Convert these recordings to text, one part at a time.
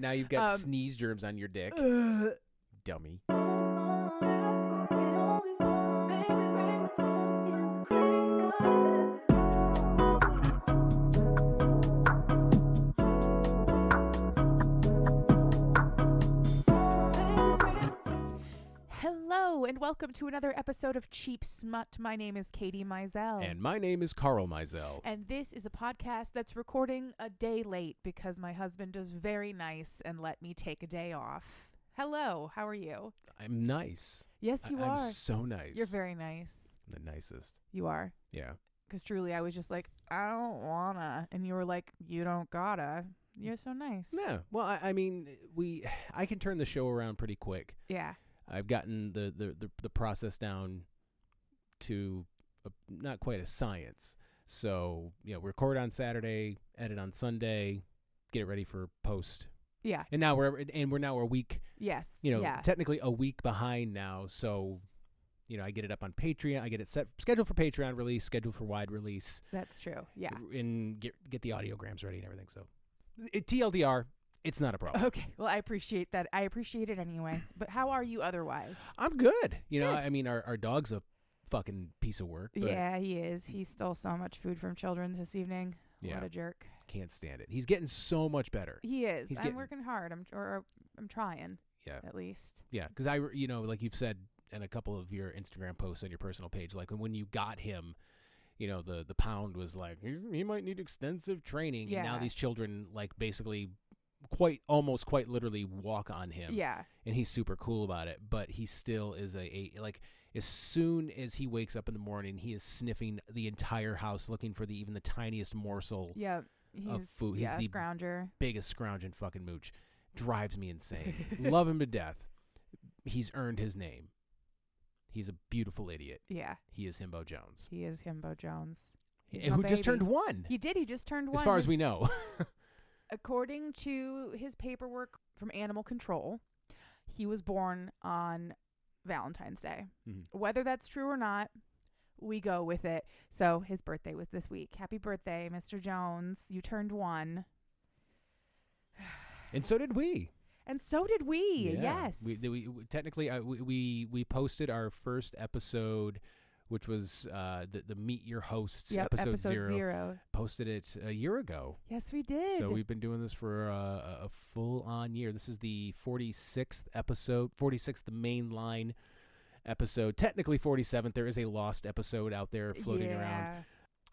Now you've got sneeze germs on your dick. Dummy. Hello, and welcome to another episode of Cheap Smut. My name is Katie Mizell. And my name is Carl Mizell. And this is a podcast that's recording a day late because my husband is very nice and let me take a day off. Hello, how are you? I'm nice. Yes, you are. I'm so nice. You're very nice. The nicest. You are. Yeah. Because truly, I was just like, I don't wanna. And you were like, you don't gotta. You're so nice. Yeah. Well, I mean, I can turn the show around pretty quick. Yeah. I've gotten the process down to not quite a science. So, record on Saturday, edit on Sunday, get it ready for post. Yeah. And now we're now a week. Yes. Technically a week behind now. So, I get it up on Patreon. I get it scheduled for Patreon release, scheduled for wide release. That's true. Yeah. And get the audiograms ready and everything. So, TLDR. It's not a problem. Okay. Well, I appreciate that. I appreciate it anyway. But how are you otherwise? I'm good. I mean, our dog's a fucking piece of work. But yeah, he is. He stole so much food from children this evening. Yeah. What a jerk. Can't stand it. He's getting so much better. He is. I'm working hard. I'm trying. Yeah. At least. Yeah. Because like you've said in a couple of your Instagram posts on your personal page, like when you got him, the pound was like, he might need extensive training. Yeah. And now these children like basically quite literally walk on him. Yeah. And he's super cool about it, but he still is like as soon as he wakes up in the morning, he is sniffing the entire house looking for even the tiniest morsel of food. He's the scrounger. Biggest scrounging fucking mooch. Drives me insane. Love him to death. He's earned his name. He's a beautiful idiot. Yeah. He is Himbo Jones. He is Himbo Jones. Who just turned 1. He did. He just turned 1. As far as we know. According to his paperwork from Animal Control, he was born on Valentine's Day. Mm-hmm. Whether that's true or not, we go with it. So his birthday was this week. Happy birthday, Mr. Jones. You turned 1. And so did we. Yeah. Yes. We posted our first episode, which was the Meet Your Hosts, episode 0. Posted it a year ago. Yes, we did. So we've been doing this for a full-on year. This is the 46th episode, 46th mainline episode. Technically 47th. There is a lost episode out there floating around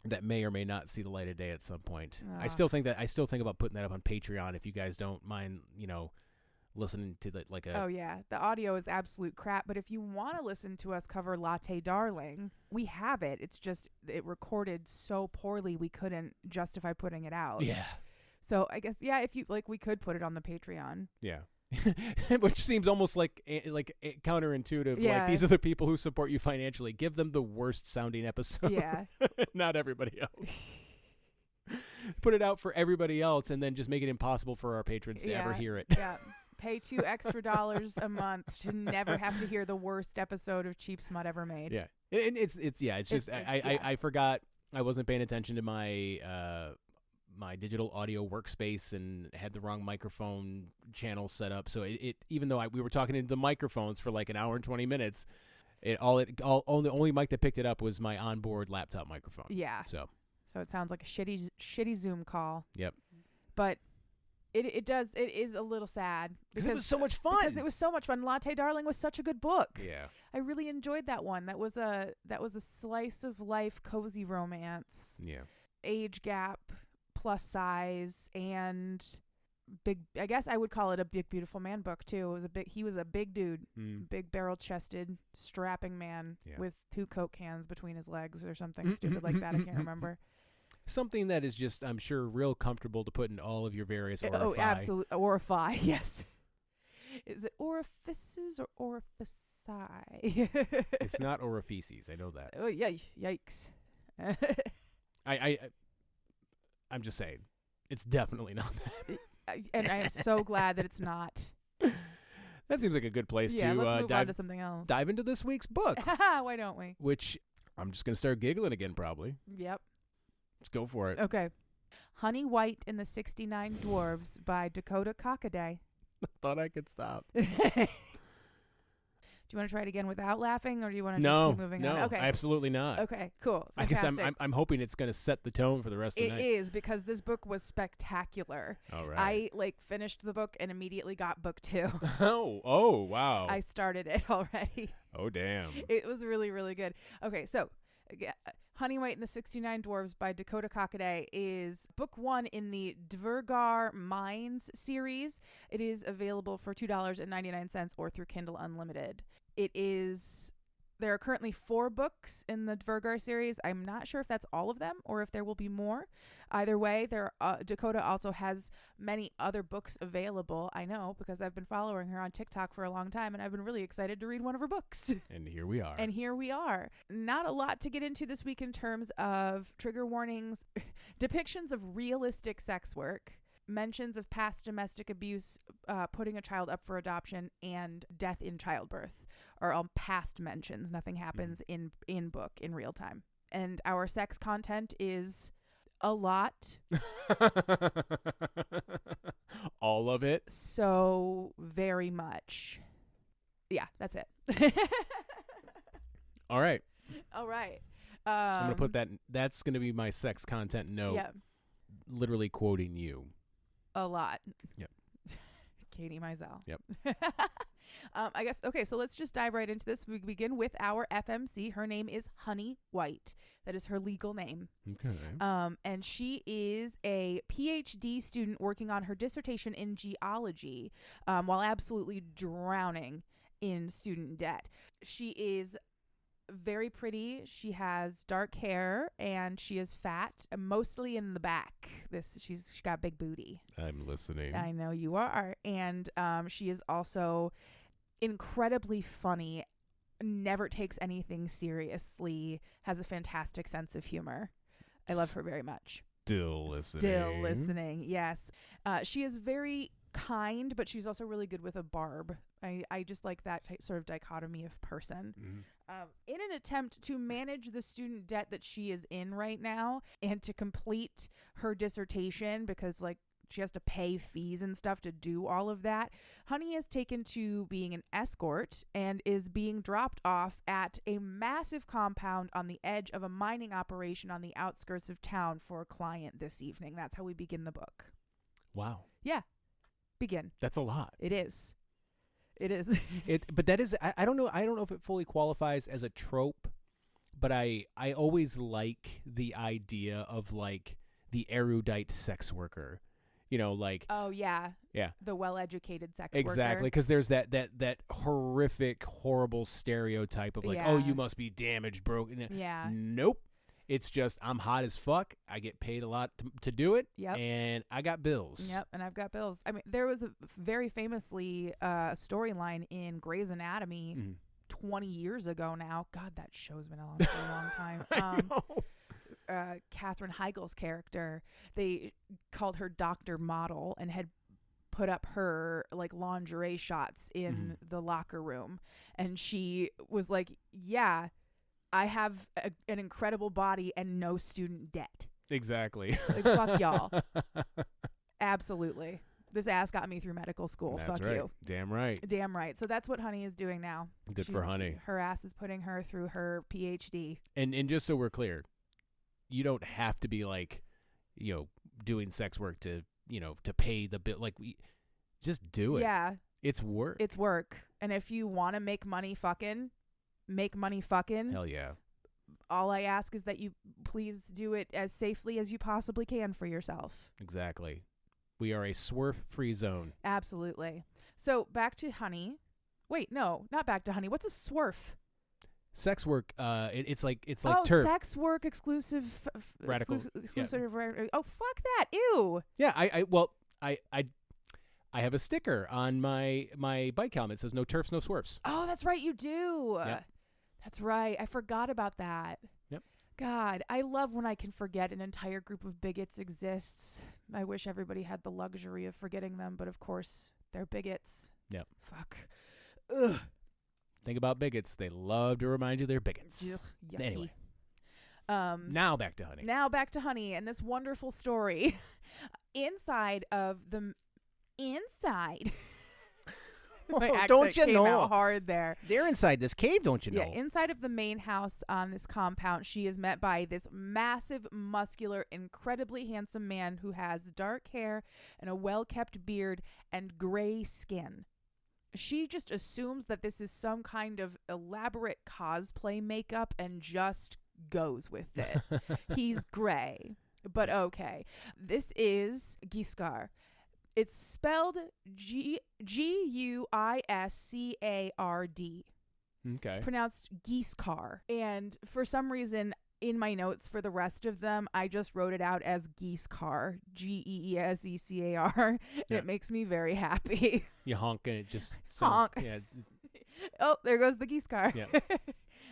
that may or may not see the light of day at some point. I still think about putting that up on Patreon if you guys don't mind, listening to Oh yeah, the audio is absolute crap, but if you want to listen to us cover Latte Darling, we have it. It's just it recorded so poorly we couldn't justify putting it out. Yeah. So I guess if you we could put it on the Patreon. Yeah. Which seems almost like counterintuitive. Yeah. Like these are the people who support you financially. Give them the worst sounding episode. Yeah. Not everybody else. Put it out for everybody else and then just make it impossible for our patrons to ever hear it. Yeah. Pay $2 extra a month to never have to hear the worst episode of Cheap Smut ever made. Yeah. And it's just I forgot I wasn't paying attention to my my digital audio workspace and had the wrong microphone channel set up. So it even though we were talking into the microphones for like an hour and 20 minutes, the only mic that picked it up was my onboard laptop microphone. Yeah. So it sounds like a shitty Zoom call. Yep. But it is a little sad because it was so much fun. Because it was so much fun. Latte Darling was such a good book. Yeah. I really enjoyed that one. That was a slice of life cozy romance. Yeah. Age gap, plus size, and big. I guess I would call it a big beautiful man book too. He was a big dude, big barrel chested, strapping man with 2 Coke cans between his legs or something stupid like that. I can't remember. Something that is just, I'm sure, real comfortable to put in all of your various orifici. Oh, absolutely. Orifici, yes. Is it orifices or orifici? It's not orifices. I know that. Oh, yikes. I'm just saying. It's definitely not that. And I am so glad that it's not. That seems like a good place to let's move on to something else. Dive into this week's book. Why don't we? Which I'm just going to start giggling again, probably. Yep. Let's go for it. Okay. Honey White and the 69 Dwarves by Dakota Cockaday. Thought I could stop. Do you want to try it again without laughing, or do you want to No, just keep moving no, on? Okay. absolutely not. Okay, cool. I guess Fantastic. I'm hoping it's going to set the tone for the rest of the night. It is, because this book was spectacular. All right. I finished the book and immediately got book 2. Oh, wow. I started it already. Oh, damn. It was really, really good. Okay, so Honey White and the 69 Dwarves by Dakota Cockaday is book 1 in the Dvergar Mines series. It is available for $2.99 or through Kindle Unlimited. There are currently 4 books in the Dvergar series. I'm not sure if that's all of them or if there will be more. Either way, Dakota also has many other books available. I know, because I've been following her on TikTok for a long time, and I've been really excited to read one of her books. And here we are. Not a lot to get into this week in terms of trigger warnings, depictions of realistic sex work, mentions of past domestic abuse, putting a child up for adoption, and death in childbirth are all past mentions. Nothing happens in book in real time. And our sex content is a lot. All of it? So very much. Yeah, that's it. All right. All right. I'm going to put that's going to be my sex content note. Yeah. Literally quoting you. A lot. Yep. Katie Mizell. Yep. I guess, okay, so let's just dive right into this. We begin with our FMC. Her name is Honey White. That is her legal name. Okay. And she is a PhD student working on her dissertation in geology, while absolutely drowning in student debt. She is very pretty. She has dark hair, and she is fat, mostly in the back. She got big booty. I'm listening. I know you are. And she is also incredibly funny, never takes anything seriously, has a fantastic sense of humor. I love her very much. Still listening. Yes. She is very kind, but she's also really good with a barb. I just like that sort of dichotomy of person. Mm-hmm. In an attempt to manage the student debt that she is in right now and to complete her dissertation, because she has to pay fees and stuff to do all of that, Honey has taken to being an escort and is being dropped off at a massive compound on the edge of a mining operation on the outskirts of town for a client this evening. That's how we begin the book. Wow. Yeah. Begin. That's a lot. It is. But that is, I don't know if it fully qualifies as a trope, but I always like the idea of the erudite sex worker. Oh yeah, yeah, the well-educated sex exactly, because there's that horrific, horrible stereotype of oh, you must be damaged, broken. Yeah, nope. It's just I'm hot as fuck. I get paid a lot to do it. Yep. And I got bills. Yep, and I've got bills. I mean, there was a very famously storyline in Grey's Anatomy 20 years ago now. God, that show's been on for a long time. I know. Katherine Heigl's character, they called her Dr. Model and had put up her lingerie shots in the locker room, and she was like, yeah, I have an incredible body and no student debt. Exactly. Fuck y'all. Absolutely. This ass got me through medical school. That's Fuck right. you. Damn right. Damn right. So that's what Honey is doing now. Good for Honey. Her ass is putting her through her PhD. And just so we're clear, you don't have to be doing sex work to pay the bill. Just do it. Yeah. It's work. It's work. And if you want to make money fucking. Hell yeah. All I ask is that you please do it as safely as you possibly can for yourself. Exactly. We are a swerve-free zone. Absolutely. So back to Honey. Wait, no, not back to Honey. What's a swerf? Sex work. It's like oh, turf. Sex work exclusive. Radical. Exclusive. Yeah. Oh, fuck that. Ew. Yeah. I have a sticker on my bike helmet that says "No turfs, no swerves." Oh, that's right. You do. Yep. That's right. I forgot about that. Yep. God, I love when I can forget an entire group of bigots exists. I wish everybody had the luxury of forgetting them, but of course, they're bigots. Yep. Fuck. Ugh. Think about bigots. They love to remind you they're bigots. Ugh, yucky. Anyway. Now back to honey. Now back to honey and this wonderful story. Inside. My don't you came know? Out hard there. They're inside this cave, don't you know? Yeah, inside of the main house on this compound, she is met by this massive, muscular, incredibly handsome man who has dark hair and a well-kept beard and gray skin. She just assumes that this is some kind of elaborate cosplay makeup and just goes with it. He's gray, but okay. This is Giscard. It's spelled Guiscard. Okay. It's pronounced Giscard. And for some reason, in my notes for the rest of them, I just wrote it out as Giscard. Geesecar. And it makes me very happy. You honk and it just honk. Yeah. Oh, there goes the Giscard. Yeah.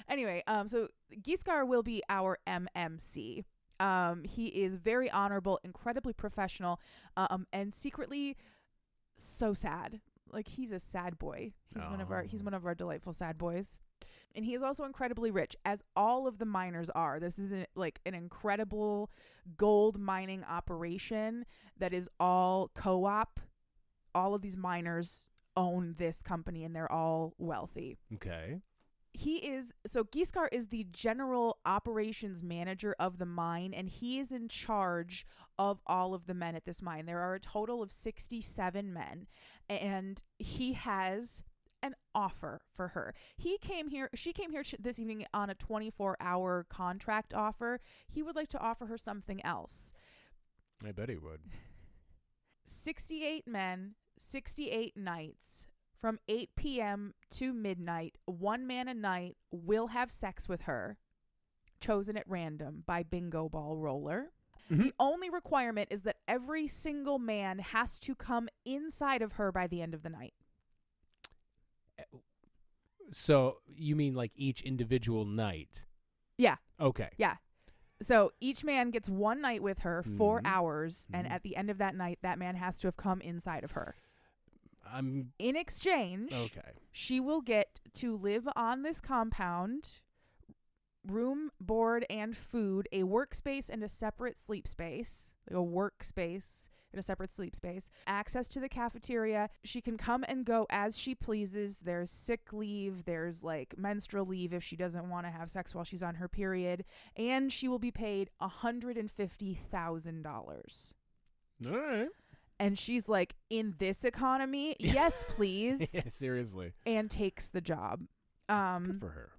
Anyway, so Giscard will be our MMC. He is very honorable, incredibly professional, and secretly so sad. Like, he's a sad boy. He's one of our delightful sad boys. And he is also incredibly rich, as all of the miners are. This is an incredible gold mining operation that is all co-op. All of these miners own this company and they're all wealthy. Okay. Giscard is the general operations manager of the mine, and he is in charge of all of the men at this mine. There are a total of 67 men, and he has an offer for her. She came here this evening on a 24-hour contract offer. He would like to offer her something else. I bet he would. 68 men, 68 nights. From 8 p.m. to midnight, one man a night will have sex with her, chosen at random by Bingo Ball Roller. Mm-hmm. The only requirement is that every single man has to come inside of her by the end of the night. So you mean like each individual night? Yeah. Okay. Yeah. So each man gets one night with her, 4 hours, and at the end of that night, that man has to have come inside of her. In exchange, she will get to live on this compound, room, board, and food, a workspace and a separate sleep space, access to the cafeteria. She can come and go as she pleases. There's sick leave. There's like menstrual leave if she doesn't want to have sex while she's on her period. And she will be paid $150,000. All right. And she's like, in this economy, yes, please. Yeah, seriously. And takes the job. Good for her.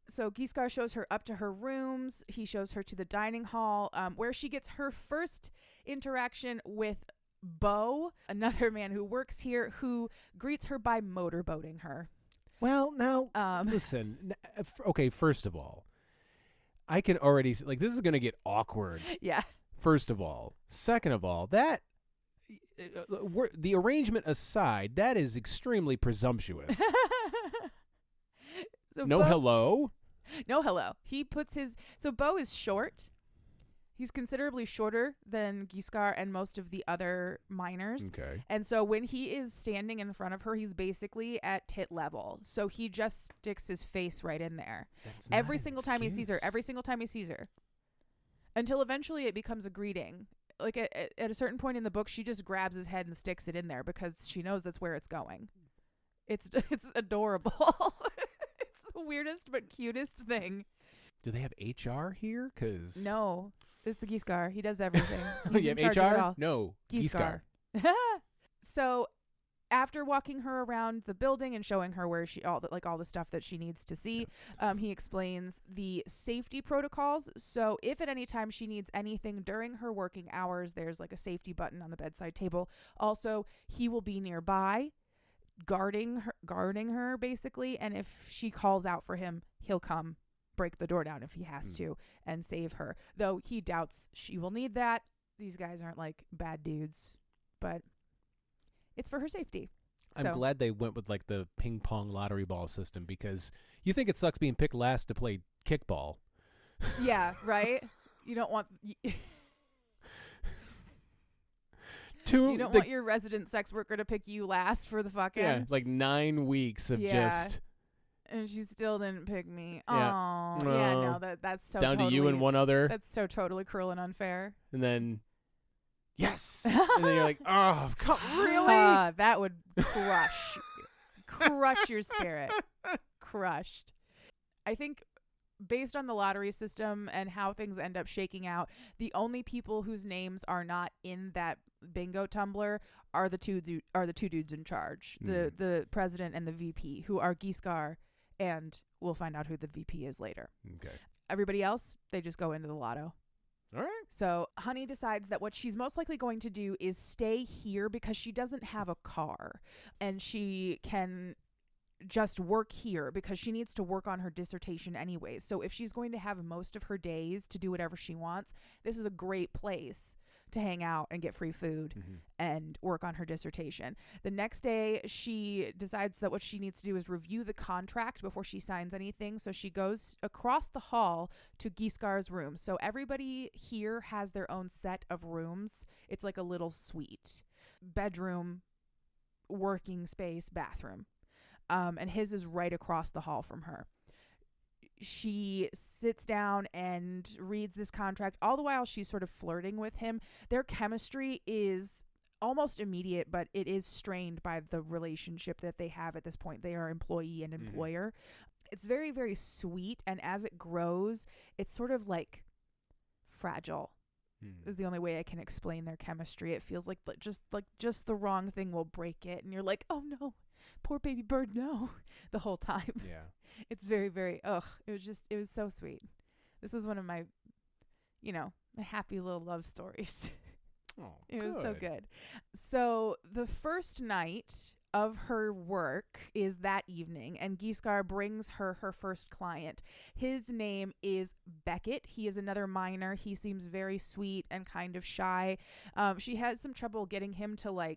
So Giscard shows her up to her rooms. He shows her to the dining hall, where she gets her first interaction with Beau, another man who works here, who greets her by motorboating her. Well, now, listen. Okay, first of all, I can already, like, this is going to get awkward. Yeah. First of all. Second of all, that... the arrangement aside, that is extremely presumptuous. So no hello? No hello. He puts his... So Beau is short. He's considerably shorter than Giscard and most of the other miners. Okay. And so when he is standing in front of her, he's basically at tit level. So he just sticks his face right in there. Every single time he sees her. Until eventually it becomes a greeting. Like at a certain point in the book, she just grabs his head and sticks it in there because she knows that's where it's going. It's adorable. It's the weirdest but cutest thing. Do they have HR here? Cause no, it's the Giscard. He does everything. You have HR? No, Giscard. So after walking her around the building and showing her where all the stuff that she needs to see, he explains the safety protocols. So if at any time she needs anything during her working hours, there's like a safety button on the bedside table. Also, he will be nearby, guarding her basically. And if she calls out for him, he'll come break the door down if he has to and save her. Though he doubts she will need that. These guys aren't like bad dudes, but it's for her safety. I'm glad they went with like the ping pong lottery ball system, because you think it sucks being picked last to play kickball. Yeah, right? You don't want... You don't want your resident sex worker to pick you last for the fucking... Yeah, like 9 weeks of just... And she still didn't pick me. Yeah. Oh, yeah, no, that's so down totally, to you and one other. That's so totally cruel and unfair. And then, yes. And then you're like, oh, really? That would crush your spirit. Crushed. I think based on the lottery system and how things end up shaking out, the only people whose names are not in that bingo tumbler are the two dudes in charge, the president and the VP, who are Giscard, and we'll find out who the VP is later. Okay. Everybody else, they just go into the lotto. All right. So Honey decides that what she's most likely going to do is stay here because she doesn't have a car, and she can just work here because she needs to work on her dissertation anyways. So if she's going to have most of her days to do whatever she wants, this is a great place to hang out and get free food and work on her dissertation. The next day, she decides that what she needs to do is review the contract before she signs anything. So she goes across the hall to Giscard's room. So everybody here has their own set of rooms. It's like a little suite. Bedroom, working space, bathroom. And his is right across the hall from her. She sits down and reads this contract. All the while she's sort of flirting with him. Their chemistry is almost immediate, but it is strained by the relationship that they have at this point. They are employee and employer. It's very, very sweet. And as it grows, it's sort of like fragile. Is the only way I can explain their chemistry. It feels like just the wrong thing will break it. And you're like, oh no, poor baby bird, no, the whole time. Yeah. It's very, very, it was so sweet. This was one of my, my happy little love stories. Oh, it was so good. So the first night of her work is that evening, and Giscard brings her first client. His name is Beckett. He is another miner. He seems very sweet and kind of shy. She has some trouble getting him to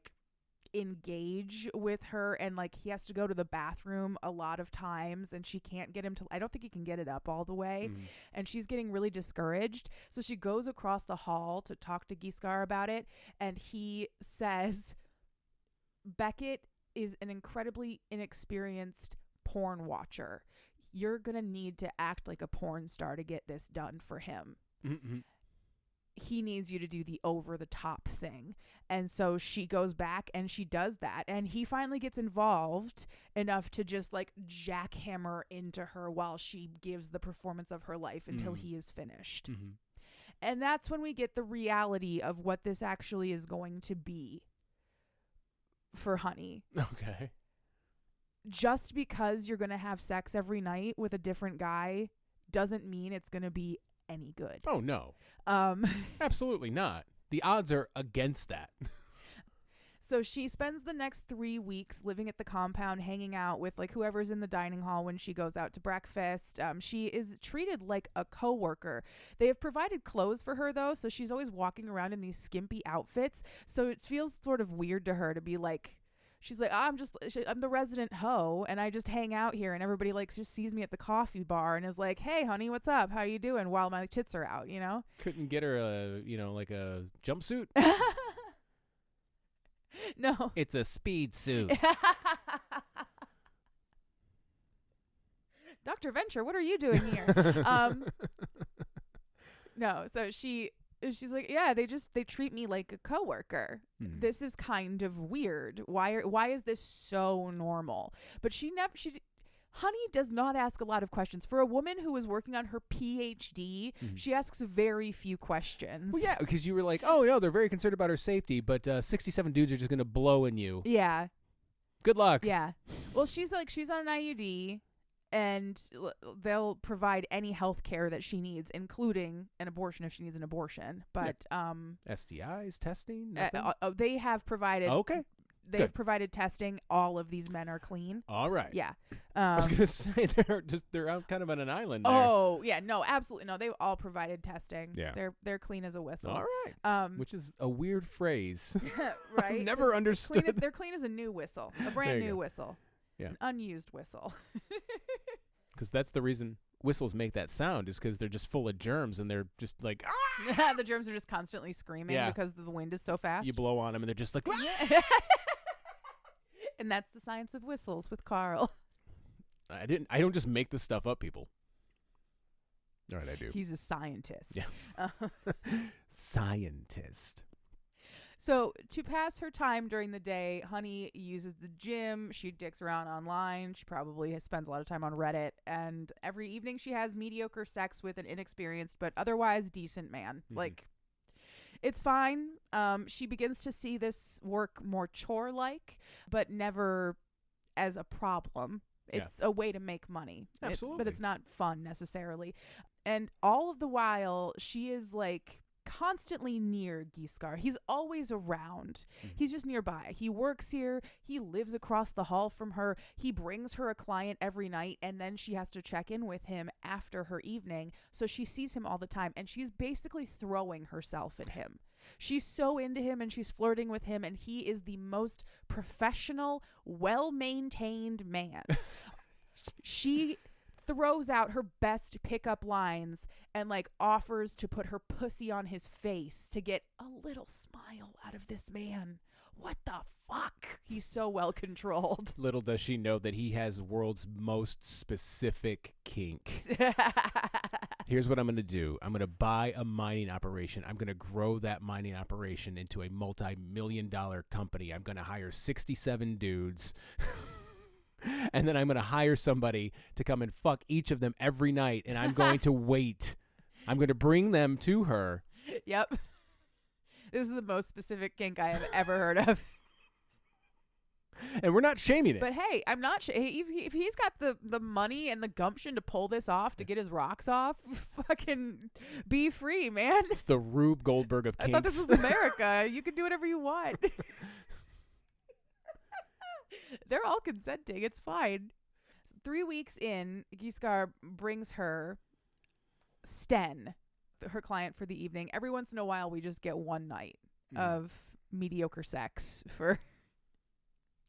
engage with her, and he has to go to the bathroom a lot of times, and she can't get him to, I don't think he can get it up all the way, and she's getting really discouraged. So she goes across the hall to talk to Giscard about it, and he says Beckett is an incredibly inexperienced porn watcher. You're gonna need to act like a porn star to get this done for him. He needs you to do the over-the-top thing. And so she goes back and she does that. And he finally gets involved enough to just jackhammer into her while she gives the performance of her life until he is finished. And that's when we get the reality of what this actually is going to be for Honey. Okay. Just because you're going to have sex every night with a different guy doesn't mean it's going to be any good. Oh, no. Absolutely not. The odds are against that. So she spends the next 3 weeks living at the compound, hanging out with whoever's in the dining hall when she goes out to breakfast. She is treated like a coworker. They have provided clothes for her though, so she's always walking around in these skimpy outfits. So it feels sort of weird to her to be she's like, I'm the resident hoe, and I just hang out here, and everybody just sees me at the coffee bar and is like, hey honey, what's up, how you doing, while my tits are out, Couldn't get her a a jumpsuit. No, it's a speed suit. Dr. Venture, what are you doing here? No, so she's like, yeah, they treat me like a coworker. This is kind of weird. Why is this so normal? But Honey does not ask a lot of questions. For a woman who is working on her PhD, she asks very few questions. Well, yeah, because you were like, oh, no, they're very concerned about her safety, but 67 dudes are just going to blow in you. Yeah. Good luck. Yeah. Well, she's on an IUD, and they'll provide any health care that she needs, including an abortion if she needs an abortion. But STIs, testing, they have provided. Okay. They've provided testing. All of these men are clean. All right. Yeah. I was gonna say they're out kind of on an island there. Oh yeah, no, absolutely no. They've all provided testing. Yeah. They're clean as a whistle. All right. Which is a weird phrase. Right. Never understood. They're clean as a new whistle, a brand new whistle. Yeah. An unused whistle. Because that's the reason whistles make that sound, is because they're just full of germs and they're just like, ah! The germs are just constantly screaming because the wind is so fast. You blow on them and they're just like, and that's the science of whistles with Carl. I don't just make this stuff up, people. All right, I do. He's a scientist. Yeah. Scientist. So to pass her time during the day, Honey uses the gym. She dicks around online. She probably spends a lot of time on Reddit. And every evening she has mediocre sex with an inexperienced but otherwise decent man. Mm-hmm. Like, it's fine. She begins to see this work more chore-like, but never as a problem. It's a way to make money. Absolutely. But it's not fun necessarily. And all of the while, she is like constantly near Giscard. He's always around. Mm-hmm. He's just nearby. He works here. He lives across the hall from her. He brings her a client every night, and then she has to check in with him after her evening. So she sees him all the time, and she's basically throwing herself at him. She's so into him, and she's flirting with him, and he is the most professional, well-maintained man. She throws out her best pickup lines and like offers to put her pussy on his face to get a little smile out of this man. What the fuck? He's so well controlled. Little does she know that he has world's most specific kink. Here's what I'm going to do. I'm going to buy a mining operation. I'm going to grow that mining operation into a multi-million-dollar company. I'm going to hire 67 dudes. And then I'm going to hire somebody to come and fuck each of them every night. And I'm going to wait. I'm going to bring them to her. Yep. This is the most specific kink I have ever heard of. And we're not shaming it. But hey, I'm not if he's got the money and the gumption to pull this off, to get his rocks off, fucking be free, man. It's the Rube Goldberg of kinks. I thought this was America. You can do whatever you want. They're all consenting. It's fine. 3 weeks in, Giscard brings her Sten, her client, for the evening. Every once in a while, we just get one night of mediocre sex for...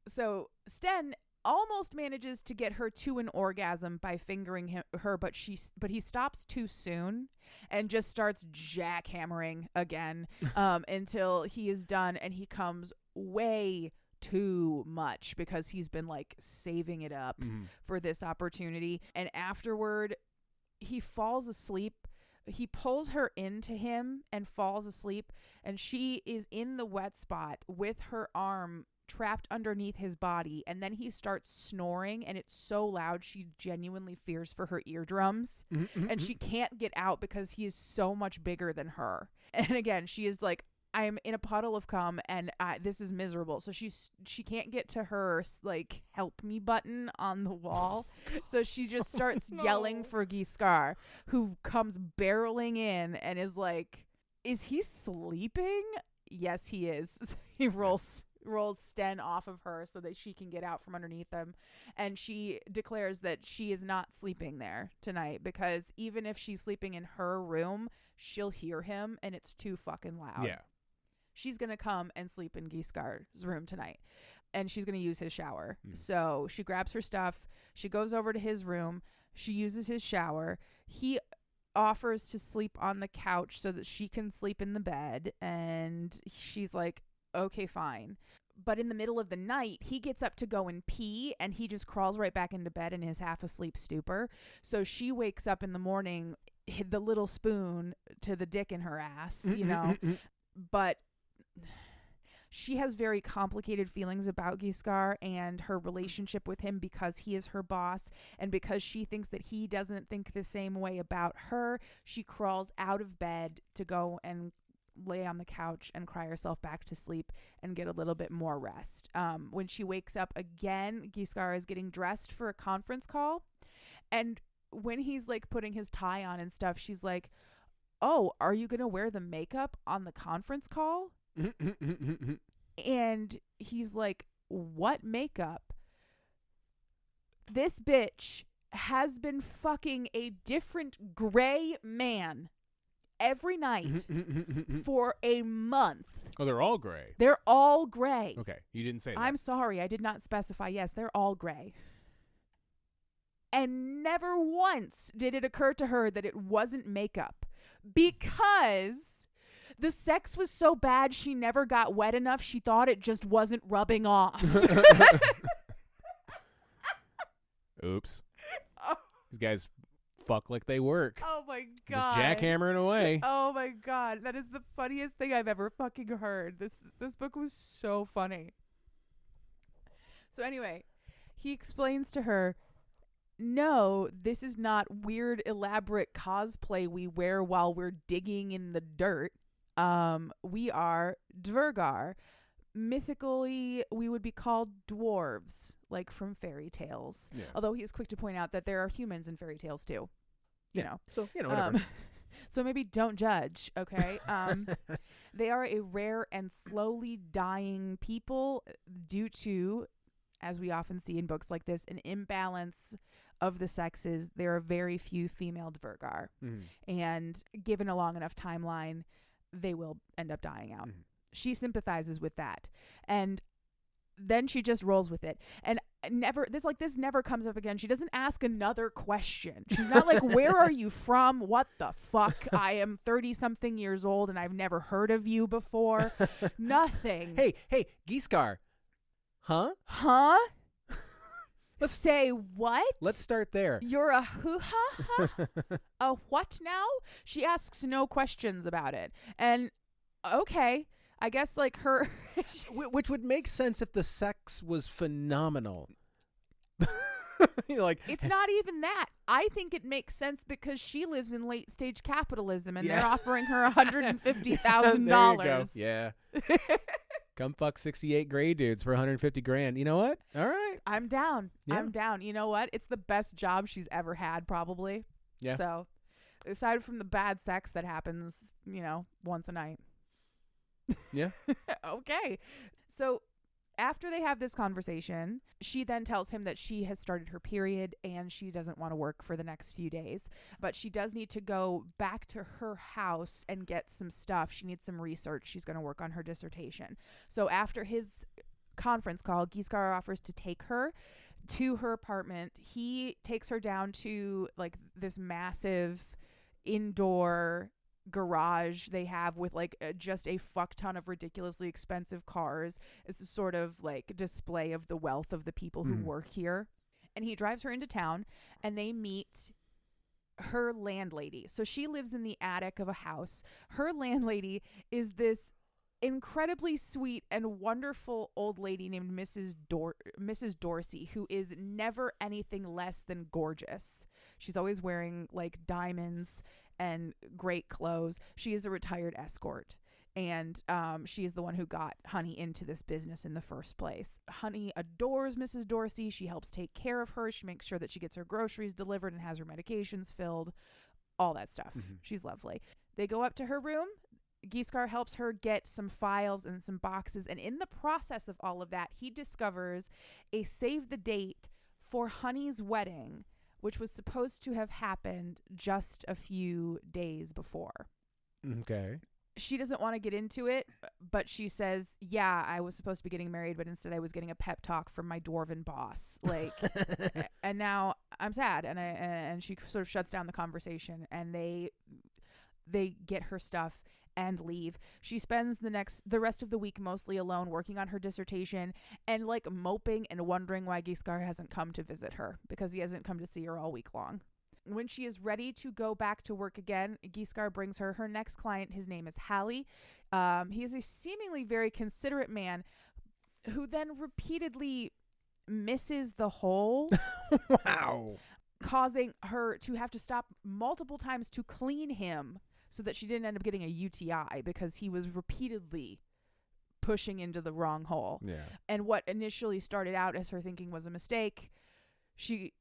So Sten almost manages to get her to an orgasm by fingering her, but he stops too soon and just starts jackhammering again until he is done, and he comes way too much because he's been like saving it up for this opportunity. And afterward, he falls asleep. He pulls her into him and falls asleep, and she is in the wet spot with her arm trapped underneath his body, and then he starts snoring, and it's so loud she genuinely fears for her eardrums, and she can't get out because he is so much bigger than her. And again, she is like, I'm in a puddle of cum, and this is miserable. So she can't get to her like help me button on the wall. So she just starts yelling for Giscard, who comes barreling in and is like, is he sleeping? Yes, he is. He rolls Sten off of her so that she can get out from underneath him, and she declares that she is not sleeping there tonight because even if she's sleeping in her room, she'll hear him, and it's too fucking loud. Yeah. She's going to come and sleep in Giscard's room tonight, and she's going to use his shower. So she grabs her stuff. She goes over to his room. She uses his shower. He offers to sleep on the couch so that she can sleep in the bed, and she's like, okay, fine. But in the middle of the night, he gets up to go and pee, and he just crawls right back into bed in his half-asleep stupor. So she wakes up in the morning, the little spoon to the dick in her ass, you know. But she has very complicated feelings about Giscard and her relationship with him because he is her boss, and because she thinks that he doesn't think the same way about her. She crawls out of bed to go and lay on the couch and cry herself back to sleep and get a little bit more rest. When she wakes up again, Giscard is getting dressed for a conference call, and when he's like putting his tie on and stuff, she's like, oh, are you gonna wear the makeup on the conference call? And he's like, what makeup? This bitch has been fucking a different gray man every night for a month. Oh, they're all gray. They're all gray. Okay, you didn't say that. I'm sorry, I did not specify. Yes, they're all gray. And never once did it occur to her that it wasn't makeup, because the sex was so bad she never got wet enough. She thought it just wasn't rubbing off. Oops. These guys fuck like they work. Oh my God. Just jackhammering away. Oh my God. That is the funniest thing I've ever fucking heard. This book was so funny. So anyway, he explains to her, no, this is not weird, elaborate cosplay we wear while we're digging in the dirt. We are Dvergar. Mythically, we would be called dwarves, like from fairy tales. Yeah. Although he is quick to point out that there are humans in fairy tales too. You know. So, whatever. So maybe don't judge, okay? They are a rare and slowly dying people due to, as we often see in books like this, an imbalance of the sexes. There are very few female Dvergar. And given a long enough timeline, they will end up dying out. She sympathizes with that. And then she just rolls with it. And this never comes up again. She doesn't ask another question. She's not like, where are you from? What the fuck? I am 30-something years old and I've never heard of you before. Nothing. Hey, Giscar. Huh? Say what? Let's start there. You're a hoo-ha? A what now? She asks no questions about it. And okay, I guess like her... Which would make sense if the sex was phenomenal. Like, it's not even that. I think it makes sense because she lives in late stage capitalism and they're offering her $150,000. Yeah. Come fuck 68 gray dudes for $150,000. You know what? All right. I'm down. Yeah. I'm down. You know what? It's the best job she's ever had, probably. Yeah. So, aside from the bad sex that happens, once a night. Yeah. Okay. So, after they have this conversation, she then tells him that she has started her period and she doesn't want to work for the next few days. But she does need to go back to her house and get some stuff. She needs some research. She's going to work on her dissertation. So after his conference call, Giscar offers to take her to her apartment. He takes her down to like this massive indoor garage they have with like just a fuck ton of ridiculously expensive cars. It's a sort of like display of the wealth of the people who work here. And he drives her into town and they meet her landlady. So she lives in the attic of a house. Her landlady is this incredibly sweet and wonderful old lady named Mrs. Dorsey, who is never anything less than gorgeous. She's always wearing like diamonds and great clothes. She is a retired escort. And she is the one who got Honey into this business in the first place. Honey adores Mrs. Dorsey. She helps take care of her. She makes sure that she gets her groceries delivered and has her medications filled. All that stuff. She's lovely. They go up to her room. Giscar helps her get some files and some boxes. And in the process of all of that, he discovers a save the date for Honey's wedding, which was supposed to have happened just a few days before. Okay. She doesn't want to get into it, but she says, yeah, I was supposed to be getting married, but instead I was getting a pep talk from my dwarven boss. Like, and now I'm sad. And she sort of shuts down the conversation and they get her stuff and leave. She spends the rest of the week mostly alone working on her dissertation and like moping and wondering why Giscar hasn't come to visit her because he hasn't come to see her all week long. When she is ready to go back to work again, Giscar brings her next client. His name is Hallie. He is a seemingly very considerate man who then repeatedly misses the hole. Wow. Causing her to have to stop multiple times to clean him so that she didn't end up getting a UTI because he was repeatedly pushing into the wrong hole. Yeah. And what initially started out as her thinking was a mistake, she,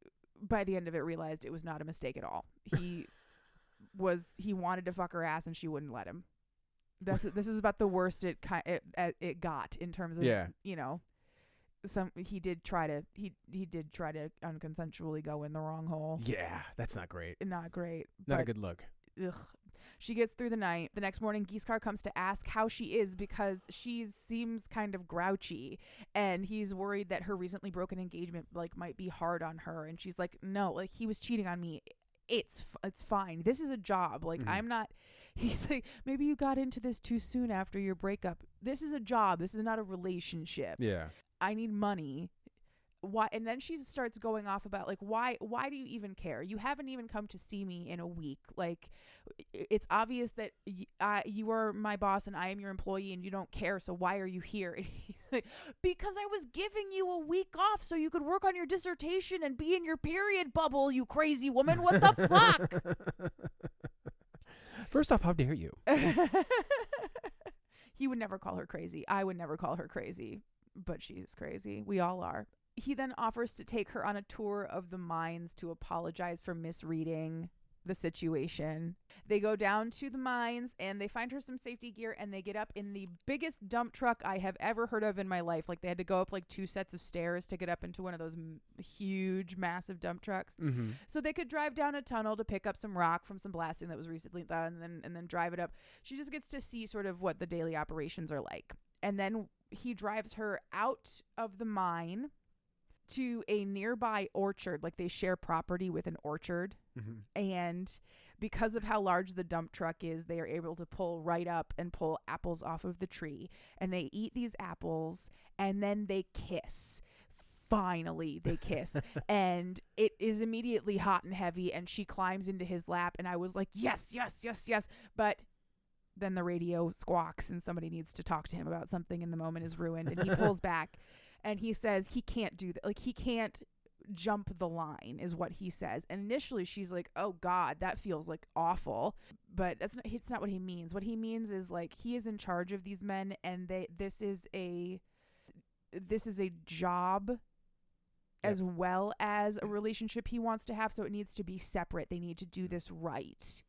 by the end of it, realized it was not a mistake at all. He wanted to fuck her ass and she wouldn't let him. This is about the worst it got in terms of, he did try to unconsensually go in the wrong hole. Yeah, that's not great. Not great. Not a good look. Ugh. She gets through the night. The next morning, Giscar comes to ask how she is because she seems kind of grouchy, and he's worried that her recently broken engagement might be hard on her. And she's like, "No, he was cheating on me. It's fine. This is a job. I'm not." He's like, "Maybe you got into this too soon after your breakup. This is a job. This is not a relationship. Yeah. I need money. why? And then she starts going off about like, why do you even care? You haven't even come to see me in a week. Like, it's obvious that you are my boss and I am your employee and you don't care. So why are you here? And he's like, because I was giving you a week off so you could work on your dissertation and be in your period bubble, you crazy woman. What the fuck? First off, how dare you? He would never call her crazy. I would never call her crazy, but she's crazy. We all are. He then offers to take her on a tour of the mines to apologize for misreading the situation. They go down to the mines and they find her some safety gear and they get up in the biggest dump truck I have ever heard of in my life. Like, they had to go up like 2 sets of stairs to get up into one of those huge, massive dump trucks. Mm-hmm. So they could drive down a tunnel to pick up some rock from some blasting that was recently done and then drive it up. She just gets to see sort of what the daily operations are like. And then he drives her out of the mine to a nearby orchard. Like, they share property with an orchard. Mm-hmm. And because of how large the dump truck is, they are able to pull right up and pull apples off of the tree. And they eat these apples and then they kiss. Finally, they kiss. And it is immediately hot and heavy. And she climbs into his lap. And I was like, yes, yes, yes, yes. But then the radio squawks and somebody needs to talk to him about something and the moment is ruined. And he pulls back. And he says he can't do that. Like, he can't jump the line is what he says. And initially she's like, oh God, that feels like awful. But it's not what he means. What he means is like, he is in charge of these men and this is a job as well as a relationship he wants to have. So it needs to be separate. They need to do this right.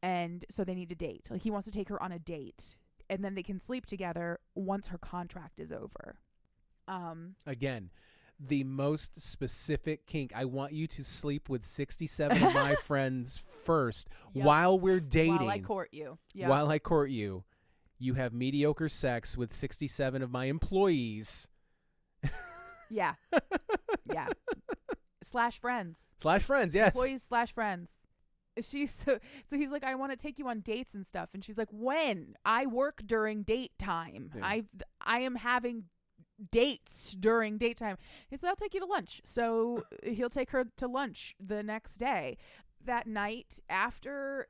And so they need to date. Like, he wants to take her on a date and then they can sleep together once her contract is over. Again, the most specific kink. I want you to sleep with 67 of my friends first while we're dating. While I court you. Yep. While I court you. You have mediocre sex with 67 of my employees. Yeah. Yeah. / friends. / friends, yes. Employees / friends. She's so he's like, I want to take you on dates and stuff. And she's like, when? I work during date time. Yeah. I am having dates during date time. He said, I'll take you to lunch. So he'll take her to lunch the next day. That night, after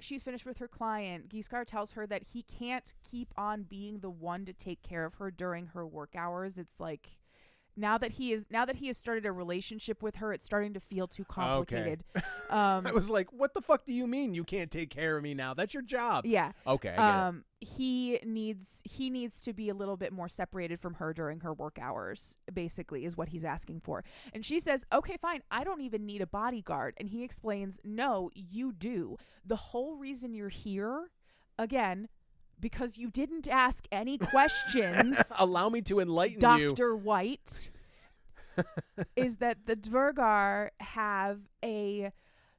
she's finished with her client, Giscard tells her that he can't keep on being the one to take care of her during her work hours. It's like, now that he has started a relationship with her, it's starting to feel too complicated. Okay. I was like, what the fuck do you mean you can't take care of me now? That's your job. Yeah. Okay. I get it. He needs to be a little bit more separated from her during her work hours, basically, is what he's asking for. And she says, okay, fine. I don't even need a bodyguard. And he explains, no, you do. The whole reason you're here, again, because you didn't ask any questions. Allow me to enlighten you. Dr. White, is that the Dvergar have a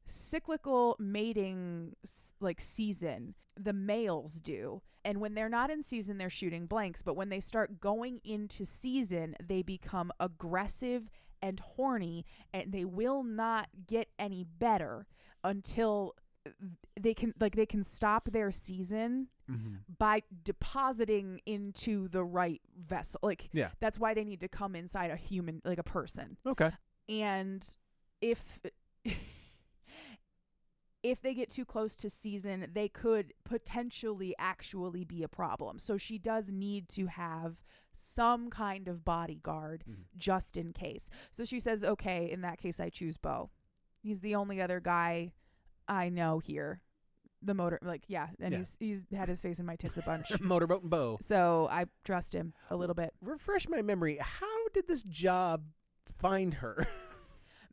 cyclical mating season. The males do. And when they're not in season, they're shooting blanks. But when they start going into season, they become aggressive and horny, and they will not get any better until they can stop their season by depositing into the right vessel. That's why they need to come inside a human, like a person. Okay. And if they get too close to season, they could potentially actually be a problem. So she does need to have some kind of bodyguard just in case. So she says, okay, in that case, I choose Bo. He's the only other guy I know here. The motor, he's had his face in my tits a bunch. Motorboat and Bo. So I trust him a little bit. Refresh my memory. How did this job find her?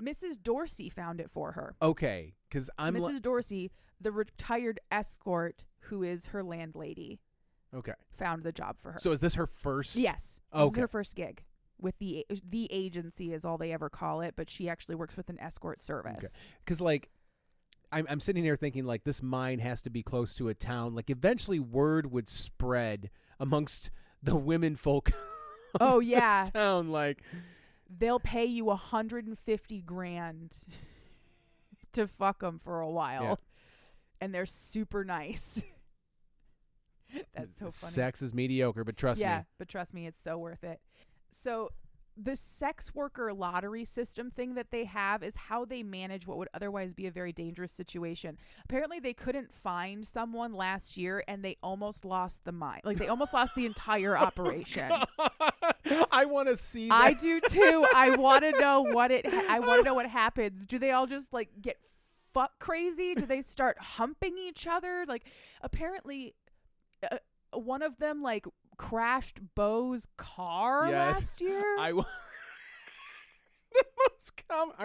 Mrs. Dorsey found it for her. Okay, because Mrs. Dorsey, the retired escort who is her landlady. Okay. Found the job for her. So is this her first? Yes. This is her first gig with the agency is all they ever call it, but she actually works with an escort service. Because I'm sitting here thinking like this mine has to be close to a town. Like eventually word would spread amongst the women folk. Oh yeah. This town, like they'll pay you $150,000 to fuck them for a while. Yeah. And they're super nice. That's so funny. Sex is mediocre, but trust me. Yeah, but trust me, it's so worth it. So the sex worker lottery system thing that they have is how they manage what would otherwise be a very dangerous situation. Apparently they couldn't find someone last year and they almost lost the mine. Like they almost lost the entire operation. I want to see that. I do too. I want to know what happens. Do they all just like get fuck crazy? Do they start humping each other? Like apparently one of them like crashed Bo's car last year. I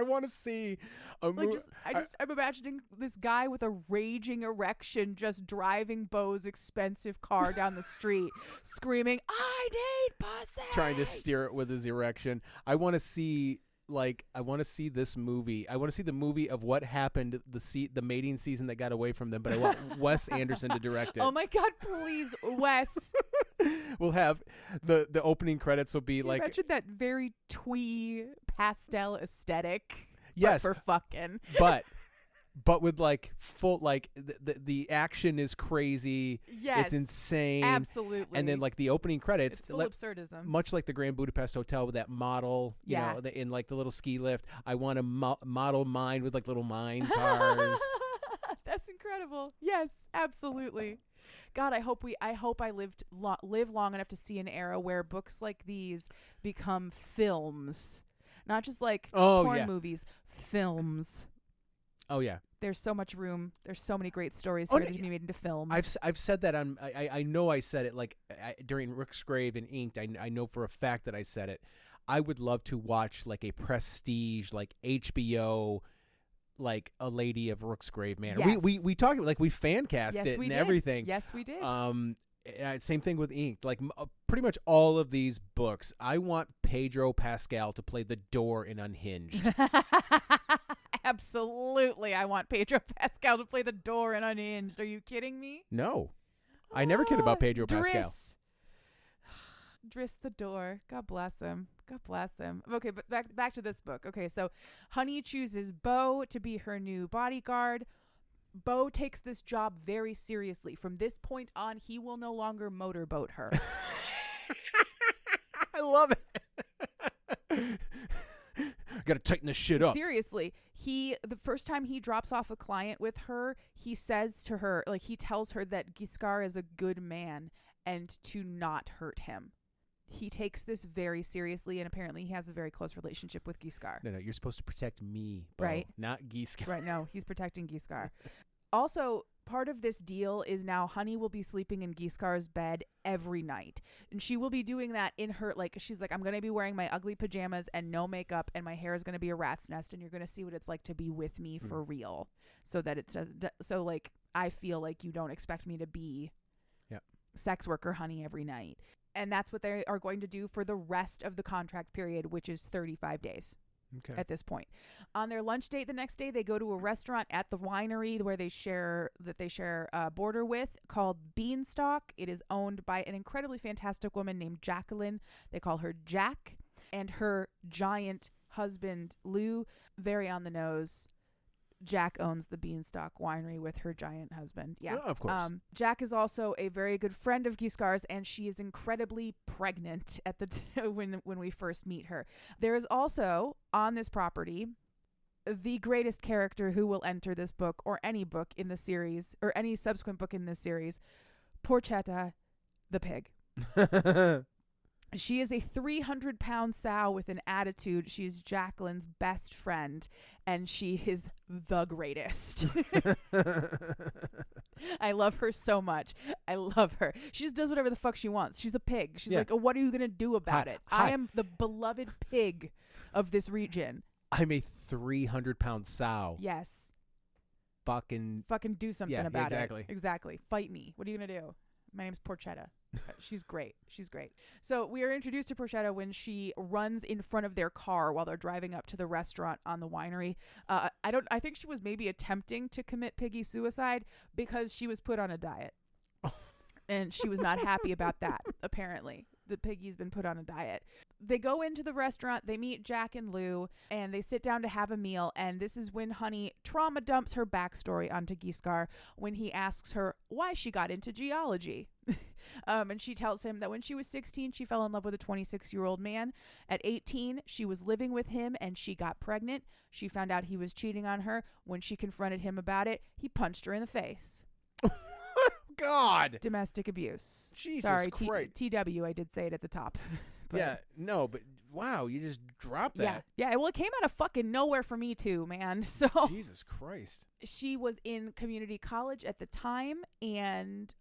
want to see a movie. I'm imagining this guy with a raging erection just driving Bo's expensive car down the street, screaming, "I need pussy!" Trying to steer it with his erection. I want to see this movie. I want to see the movie of what happened the mating season that got away from them. But I want Wes Anderson to direct it. Oh my God, please, Wes. We'll have the opening credits will be like. Imagine that very twee pastel aesthetic. Yes, for fucking. But with like full like the action is crazy. Yes, it's insane. Absolutely. And then like the opening credits, it's full absurdism. Much like the Grand Budapest Hotel with that model, you know, in like the little ski lift. I want a model mine with like little mine cars. That's incredible. Yes, absolutely. God, I hope I live long enough to see an era where books like these become films, not just like porn movies. Films. Oh yeah. There's so much room. There's so many great stories here to be made into films. I've said that I know I said it like during Rook's Grave and Inked. I know for a fact that I said it. I would love to watch like a prestige like HBO like A Lady of Rook's Grave Manor. Yes. We talked like we fan cast it and everything. Yes, we did. Same thing with Inked. Like pretty much all of these books. I want Pedro Pascal to play the door in Unhinged. Absolutely. I want Pedro Pascal to play the door in Unhinged. Are you kidding me? No. I never kid about Pedro Pascal. Driss the door. God bless him. God bless him. Okay, but back to this book. Okay, so Honey chooses Bo to be her new bodyguard. Bo takes this job very seriously. From this point on, he will no longer motorboat her. I love it. Got to tighten this shit up. Seriously, the first time he drops off a client with her, he says to her, like he tells her that Giscard is a good man and to not hurt him. He takes this very seriously, and apparently he has a very close relationship with Giscard. No, you're supposed to protect me, Bo, right? Not Giscard. Right, no, he's protecting Giscard. Also, part of this deal is now Honey will be sleeping in Giscard's bed every night. And she will be doing that in her, like, she's like, I'm going to be wearing my ugly pajamas and no makeup, and my hair is going to be a rat's nest, and you're going to see what it's like to be with me for real. So that it's, so like, I feel like you don't expect me to be sex worker Honey every night. And that's what they are going to do for the rest of the contract period, which is 35 days. Okay. At this point, on their lunch date the next day, they go to a restaurant at the winery where they share a border with, called Beanstalk. It is owned by an incredibly fantastic woman named Jacqueline. They call her Jack, and her giant husband Lou. Very on the nose. Jack owns the Beanstalk winery with her giant husband. Yeah, of course. Jack is also a very good friend of Giscard's, and she is incredibly pregnant at when we first meet her. There is also on this property the greatest character who will enter this book or any book in the series or any subsequent book in this series, Porchetta, the pig. She is a 300-pound sow with an attitude. She's Jacqueline's best friend, and she is the greatest. I love her so much. I love her. She just does whatever the fuck she wants. She's a pig. She's like, oh, what are you going to do about it? I am the beloved pig of this region. I'm a 300-pound sow. Yes. Fucking do something about it. Exactly. Fight me. What are you going to do? My name's Porchetta. She's great. She's great. So we are introduced to Porchetta when she runs in front of their car while they're driving up to the restaurant on the winery. I think she was maybe attempting to commit piggy suicide because she was put on a diet. And she was not happy about that, apparently. the piggy's been put on a diet. They go into the restaurant, they meet Jack and Lou, and they sit down to have a meal. And this is when Honey trauma dumps her backstory onto Giscard when he asks her why she got into geology. And she tells him that when she was 16, she fell in love with a 26-year-old man. At 18, she was living with him and she got pregnant. She found out he was cheating on her. When she confronted him about it, he punched her in the face. God. Domestic abuse. Jesus Sorry, Christ. TW, I did say it at the top. But yeah, no, but wow, you just dropped that. Yeah, well, it came out of fucking nowhere for me too, man. So Jesus Christ. She was in community college at the time, and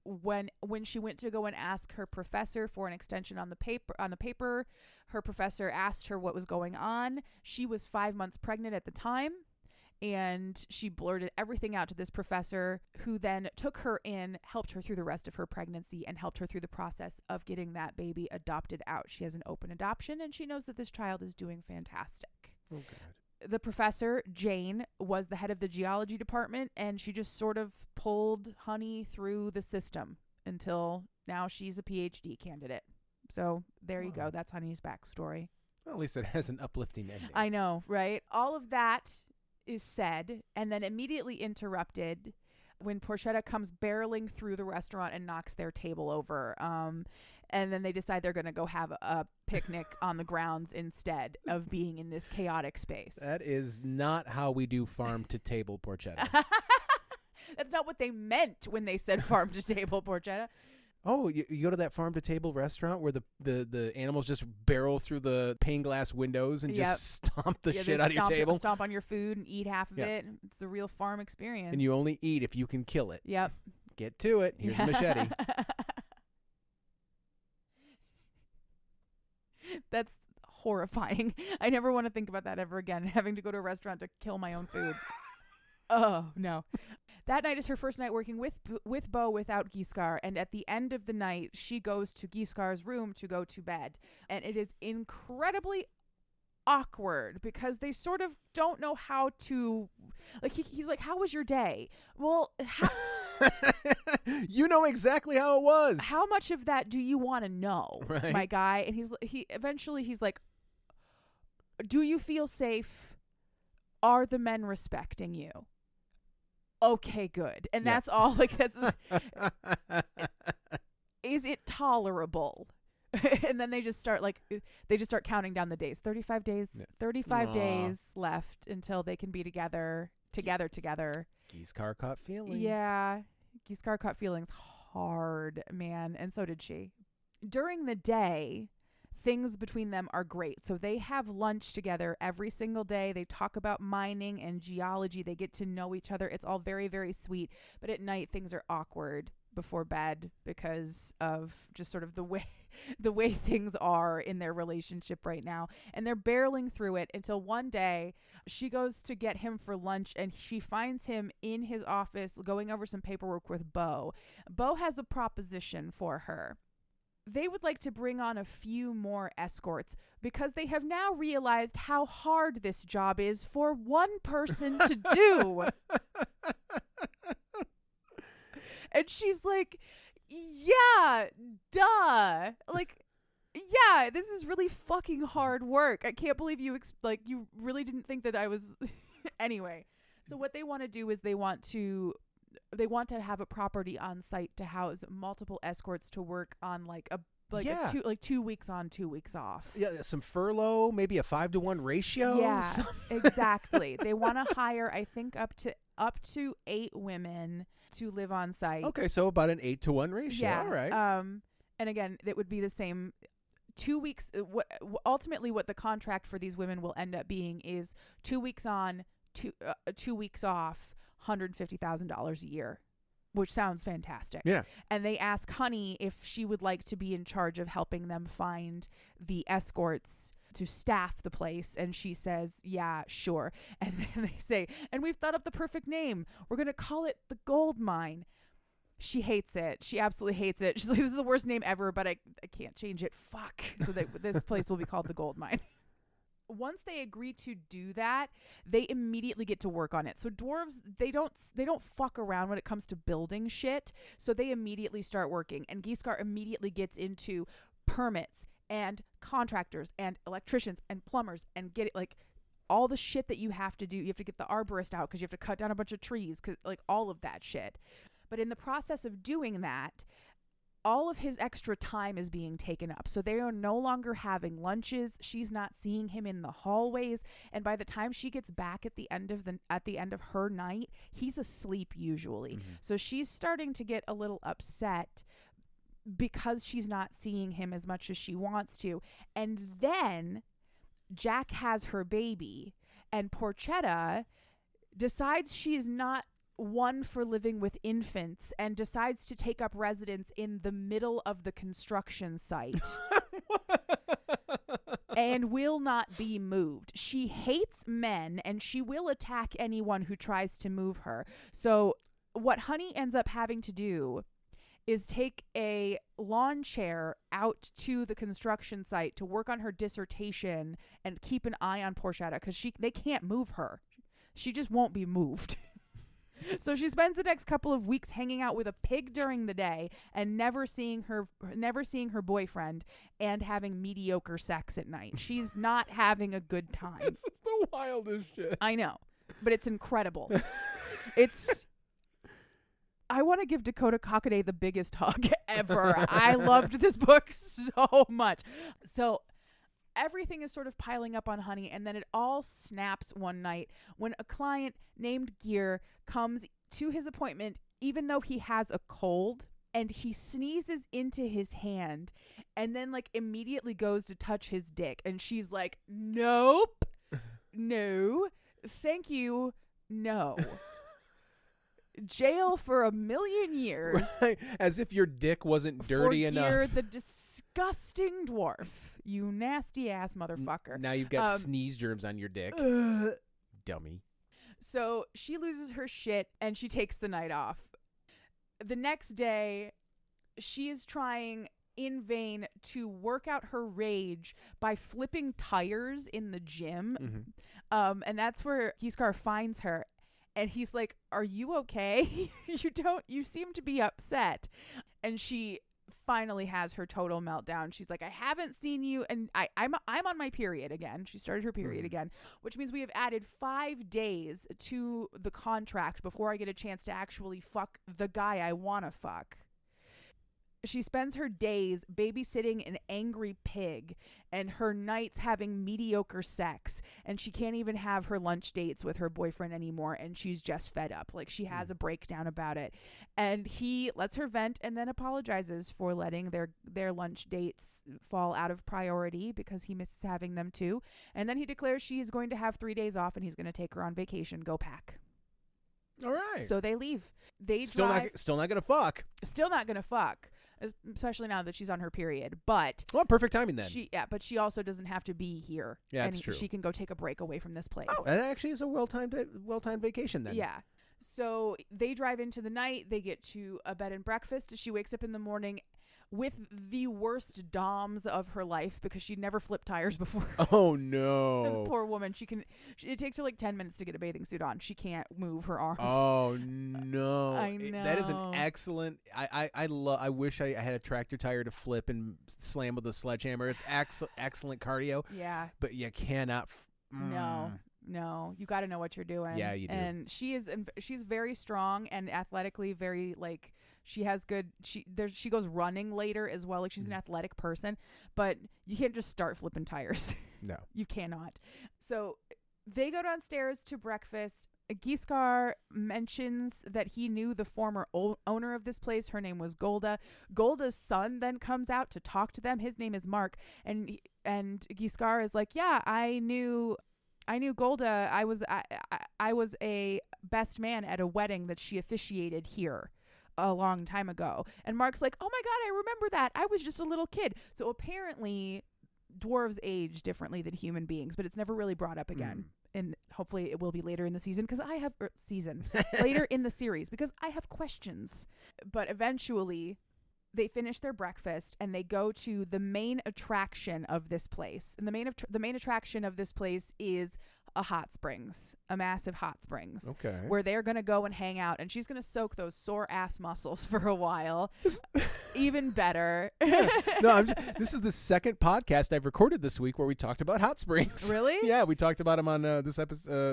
when she went to go and ask her professor for an extension on the paper, her professor asked her what was going on. She was 5 months pregnant at the time. And she blurted everything out to this professor, who then took her in, helped her through the rest of her pregnancy, and helped her through the process of getting that baby adopted out. She has an open adoption, and she knows that this child is doing fantastic. Oh, God. The professor, Jane, was the head of the geology department, and she just sort of pulled Honey through the system until now she's a PhD candidate. So there you go. That's Honey's backstory. Well, at least it has an uplifting ending. I know, right? All of that is said and then immediately interrupted when Porchetta comes barreling through the restaurant and knocks their table over. And then they decide they're going to go have a picnic on the grounds instead of being in this chaotic space. That is not how we do farm to table Porchetta. That's not what they meant when they said farm to table Porchetta. Oh, you go to that farm-to-table restaurant where the animals just barrel through the pane glass windows and just stomp the shit out of your table? Stomp on your food and eat half of it. It's the real farm experience. And you only eat if you can kill it. Yep. Get to it. Here's a machete. That's horrifying. I never want to think about that ever again, having to go to a restaurant to kill my own food. Oh, no. That night is her first night working with Beau without Giscard, and at the end of the night, she goes to Giscard's room to go to bed. And it is incredibly awkward because they sort of don't know how to, like, he's like, how was your day? Well, you know exactly how it was. How much of that do you want to know, right, my guy? And he's like, do you feel safe? Are the men respecting you? Okay, good. And that's all. Like, that's is it tolerable? And then they just start counting down the days. 35 days. Yeah. 35 days left until they can be together. Giscard caught feelings. Yeah, Giscard caught feelings hard, man, and so did she. During the day, things between them are great. So they have lunch together every single day. They talk about mining and geology. They get to know each other. It's all very, very sweet. But at night, things are awkward before bed because of just sort of the way things are in their relationship right now. And they're barreling through it until one day she goes to get him for lunch and she finds him in his office going over some paperwork with Beau. Beau has a proposition for her. They would like to bring on a few more escorts because they have now realized how hard this job is for one person to do. And she's like, yeah, duh. Like, yeah, this is really fucking hard work. I can't believe you you really didn't think that I was anyway. So what they want to do is they want to have a property on site to house multiple escorts to work on a 2 weeks on, 2 weeks off. Yeah, some furlough, maybe a 5-to-1 ratio. Yeah, exactly. They want to hire, I think, up to 8 women to live on site. Okay, so about an 8-to-1 ratio. Yeah. All right. And again, it would be the same. 2 weeks. Ultimately, what the contract for these women will end up being is 2 weeks on, 2 weeks off. $150,000 a year, which sounds fantastic. Yeah. And they ask Honey if she would like to be in charge of helping them find the escorts to staff the place. And she says, yeah, sure. And then they say, and we've thought up the perfect name. We're going to call it the Gold Mine. She hates it. She absolutely hates it. She's like, this is the worst name ever, but I can't change it. Fuck. So this place will be called the Gold Mine. Once they agree to do that, they immediately get to work on it. So dwarves, they don't fuck around when it comes to building shit. So they immediately start working, and Giscard immediately gets into permits and contractors and electricians and plumbers and get it, like, all the shit that you have to do. You have to get the arborist out because you have to cut down a bunch of trees, cause, like, all of that shit. But in the process of doing that, all of his extra time is being taken up. So they are no longer having lunches. She's not seeing him in the hallways. And by the time she gets back at the end of her night, he's asleep usually. Mm-hmm. So she's starting to get a little upset because she's not seeing him as much as she wants to. And then Jack has her baby, and Porchetta decides she's not one for living with infants and decides to take up residence in the middle of the construction site and will not be moved. She hates men and she will attack anyone who tries to move her. So what Honey ends up having to do is take a lawn chair out to the construction site to work on her dissertation and keep an eye on Porchetta because they can't move her. She just won't be moved. So she spends the next couple of weeks hanging out with a pig during the day and never seeing her boyfriend and having mediocre sex at night. She's not having a good time. This is the wildest shit. I know, but it's incredible. I want to give Dakota Cockaday the biggest hug ever. I loved this book so much. So everything is sort of piling up on Honey, and then it all snaps one night when a client named Gear comes to his appointment even though he has a cold, and he sneezes into his hand and then, like, immediately goes to touch his dick, and she's like, nope, no, thank you, no. Jail for 1,000,000 years. Right. As if your dick wasn't dirty enough. You're the disgusting dwarf. You nasty ass motherfucker. Now you've got sneeze germs on your dick. Dummy. So she loses her shit and she takes the night off. The next day, she is trying in vain to work out her rage by flipping tires in the gym. Mm-hmm. And that's where Giskar finds her. And he's like, are you okay? You seem to be upset. And she finally has her total meltdown. She's like, I haven't seen you. And I'm on my period again. She started her period again, which means we have added 5 days to the contract before I get a chance to actually fuck the guy I want to fuck. She spends her days babysitting an angry pig and her nights having mediocre sex, and she can't even have her lunch dates with her boyfriend anymore, and she's just fed up. Like, she has a breakdown about it, and he lets her vent and then apologizes for letting their lunch dates fall out of priority because he misses having them too. And then he declares she is going to have 3 days off and he's going to take her on vacation. Go pack. All right. So they leave. Still not gonna fuck. Still not gonna fuck. Especially now that she's on her period, but perfect timing then. But she also doesn't have to be here. Yeah, that's true. She can go take a break away from this place. Oh, that actually is a well-timed vacation then. Yeah. So they drive into the night. They get to a bed and breakfast. She wakes up in the morning with the worst DOMs of her life because she'd never flipped tires before. Oh no. Poor woman. It takes her like 10 minutes to get a bathing suit on. She can't move her arms. Oh no. I know. That is an excellent. I wish I had a tractor tire to flip and slam with a sledgehammer. It's excellent cardio. Yeah. But you cannot. No, you got to know what you're doing. Yeah, you do. And she's very strong and athletically very, like, she has good. She goes running later as well. Like, she's an athletic person, but you can't just start flipping tires. No, you cannot. So they go downstairs to breakfast. Giskar mentions that he knew the former owner of this place. Her name was Golda. Golda's son then comes out to talk to them. His name is Mark, and Giskar is like, yeah, I knew Golda. I was a best man at a wedding that she officiated here a long time ago. And Mark's like, oh my God, I remember that. I was just a little kid. So apparently dwarves age differently than human beings, but it's never really brought up again. And hopefully it will be later in the season because I have later in the series because I have questions. But eventually they finish their breakfast and they go to the main attraction of this place. And the main attraction of this place is a massive hot springs. Okay. Where they're going to go and hang out, and she's going to soak those sore ass muscles for a while. Even better. Yeah. No, this is the second podcast I've recorded this week where we talked about hot springs. Really? Yeah, we talked about them on this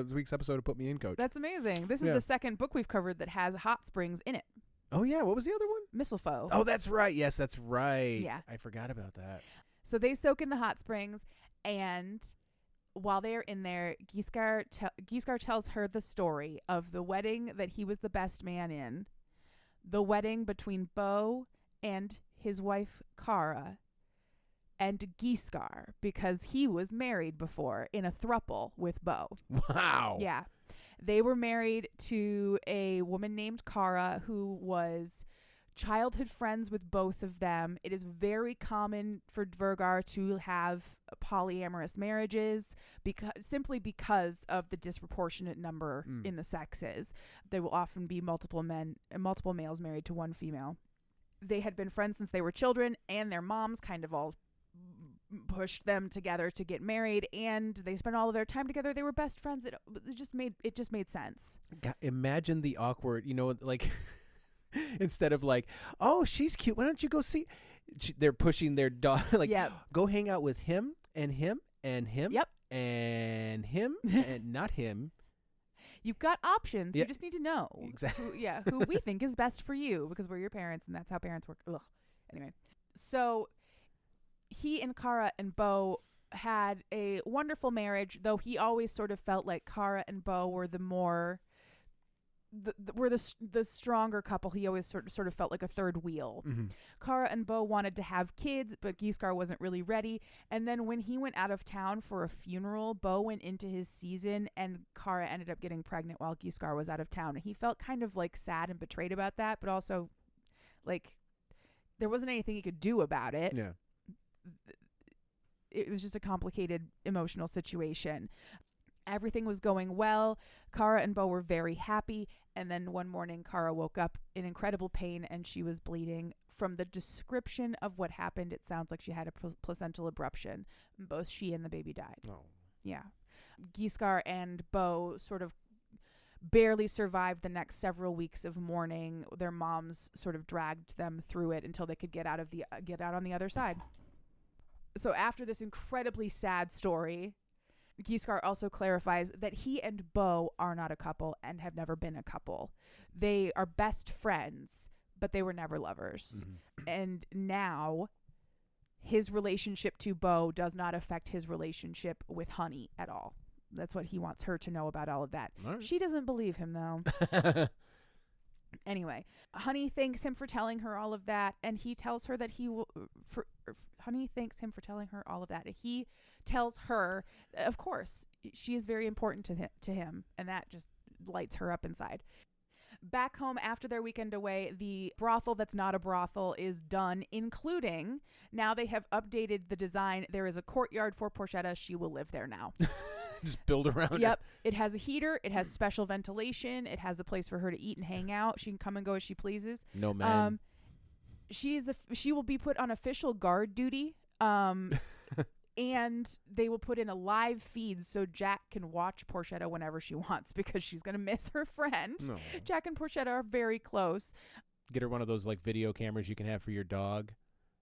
week's episode of Put Me In, Coach. That's amazing. This is the second book we've covered that has hot springs in it. Oh, yeah. What was the other one? Mistletoe. Oh, that's right. Yes, that's right. Yeah. I forgot about that. So they soak in the hot springs, and while they're in there, Giscard tells her the story of the wedding that he was the best man in, the wedding between Beau and his wife, Cara, and Giscard, because he was married before in a throuple with Beau. Wow. Yeah. They were married to a woman named Cara who was childhood friends with both of them. It is very common for Dvergar to have polyamorous marriages simply because of the disproportionate number in the sexes. There will often be multiple males married to one female. They had been friends since they were children, and their moms kind of all pushed them together to get married, and they spent all of their time together. They were best friends. It just made sense. God, imagine the awkward, like instead of like, oh, she's cute, why don't you go see? They're pushing their dog, like, go hang out with him and him and him. Yep. And him and not him. You've got options. You just need to know exactly who we think is best for you, because we're your parents and that's how parents work. Ugh. Anyway, so he and Cara and Beau had a wonderful marriage, though he always sort of felt like Cara and Beau were the stronger couple. He always sort of felt like a third wheel. Mm-hmm. Cara and Beau wanted to have kids, but Giscard wasn't really ready. And then when he went out of town for a funeral, Beau went into his season, and Cara ended up getting pregnant while Giscard was out of town. And he felt kind of like sad and betrayed about that, but also like there wasn't anything he could do about it. Yeah. It was just a complicated emotional situation. Everything was going well. Cara and Beau were very happy. And then one morning, Cara woke up in incredible pain, and she was bleeding. From the description of what happened, it sounds like she had a placental abruption. Both she and the baby died. Oh. Yeah. Giscard and Beau sort of barely survived the next several weeks of mourning. Their moms sort of dragged them through it until they could get out on the other side. So after this incredibly sad story, Giscard also clarifies that he and Beau are not a couple and have never been a couple. They are best friends, but they were never lovers. Mm-hmm. And now his relationship to Beau does not affect his relationship with Honey at all. That's what he wants her to know about all of that. All right. She doesn't believe him, though. Anyway, Honey thanks him for telling her all of that, and he tells her that he will... Honey thanks him for telling her all of that. He tells her, of course, she is very important to him, and that just lights her up inside. Back home after their weekend away, the brothel that's not a brothel is done, including now they have updated the design. There is a courtyard for Porchetta. She will live there now. Just build around it. Yep. It has a heater. It has special ventilation. It has a place for her to eat and hang out. She can come and go as she pleases. No man. She will be put on official guard duty. And they will put in a live feed so Jack can watch Porchetta whenever she wants, because she's going to miss her friend. No. Jack and Porchetta are very close. Get her one of those like video cameras you can have for your dog.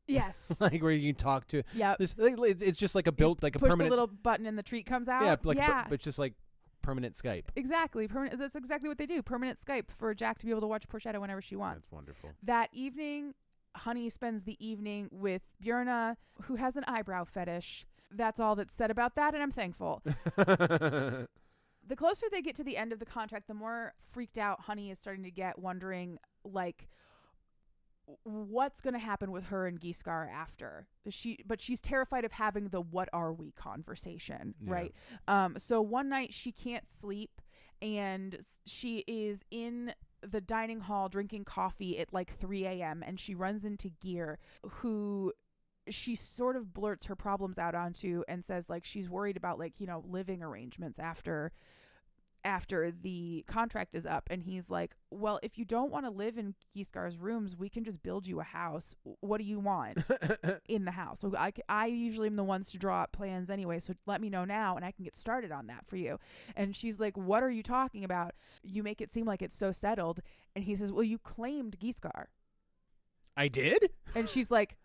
Yes. Like where you can talk to. Yeah. It's just like a built, like a permanent. Push the little button and the treat comes out. Yeah. But it's just like permanent Skype. Exactly. That's exactly what they do. Permanent Skype for Jack to be able to watch Porchetta whenever she wants. That's wonderful. That evening, Honey spends the evening with Björna, who has an eyebrow fetish. That's all that's said about that, and I'm thankful. The closer they get to the end of the contract, the more freaked out Honey is starting to get, wondering, like, what's going to happen with her and Giscard after. But she's terrified of having the what are we conversation, right? So one night she can't sleep, and she is in the dining hall drinking coffee at like 3 a.m. and she runs into Gear, who she sort of blurts her problems out onto and says like she's worried about like, living arrangements after after the contract is up, and he's like, well, if you don't want to live in Giskar's rooms, we can just build you a house. What do you want in the house? So I usually am the ones to draw up plans anyway, so let me know now and I can get started on that for you. And she's like, what are you talking about? You make it seem like it's so settled. And he says, well, you claimed Giscar. I did? And she's like,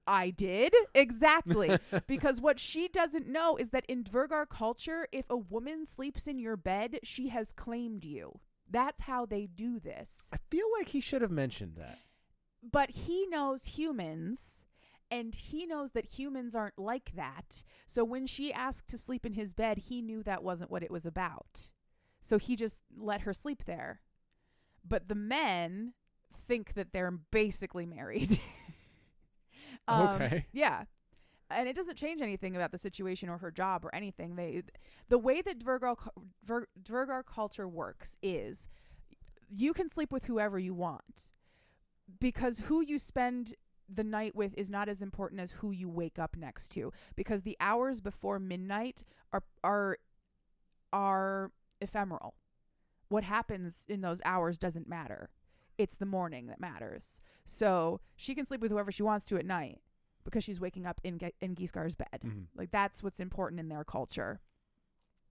I did? Exactly. Because what she doesn't know is that in Dvergar culture, if a woman sleeps in your bed, she has claimed you. That's how they do this. I feel like he should have mentioned that. But he knows humans, and he knows that humans aren't like that. So when she asked to sleep in his bed, he knew that wasn't what it was about. So he just let her sleep there. But the men think that they're basically married. Okay. Yeah. And it doesn't change anything about the situation or her job or anything. The way that Dvergar culture works is you can sleep with whoever you want, because who you spend the night with is not as important as who you wake up next to, because the hours before midnight are ephemeral. What happens in those hours doesn't matter. It's the morning that matters. So she can sleep with whoever she wants to at night because she's waking up in Giskar's bed. Mm-hmm. Like, that's what's important in their culture,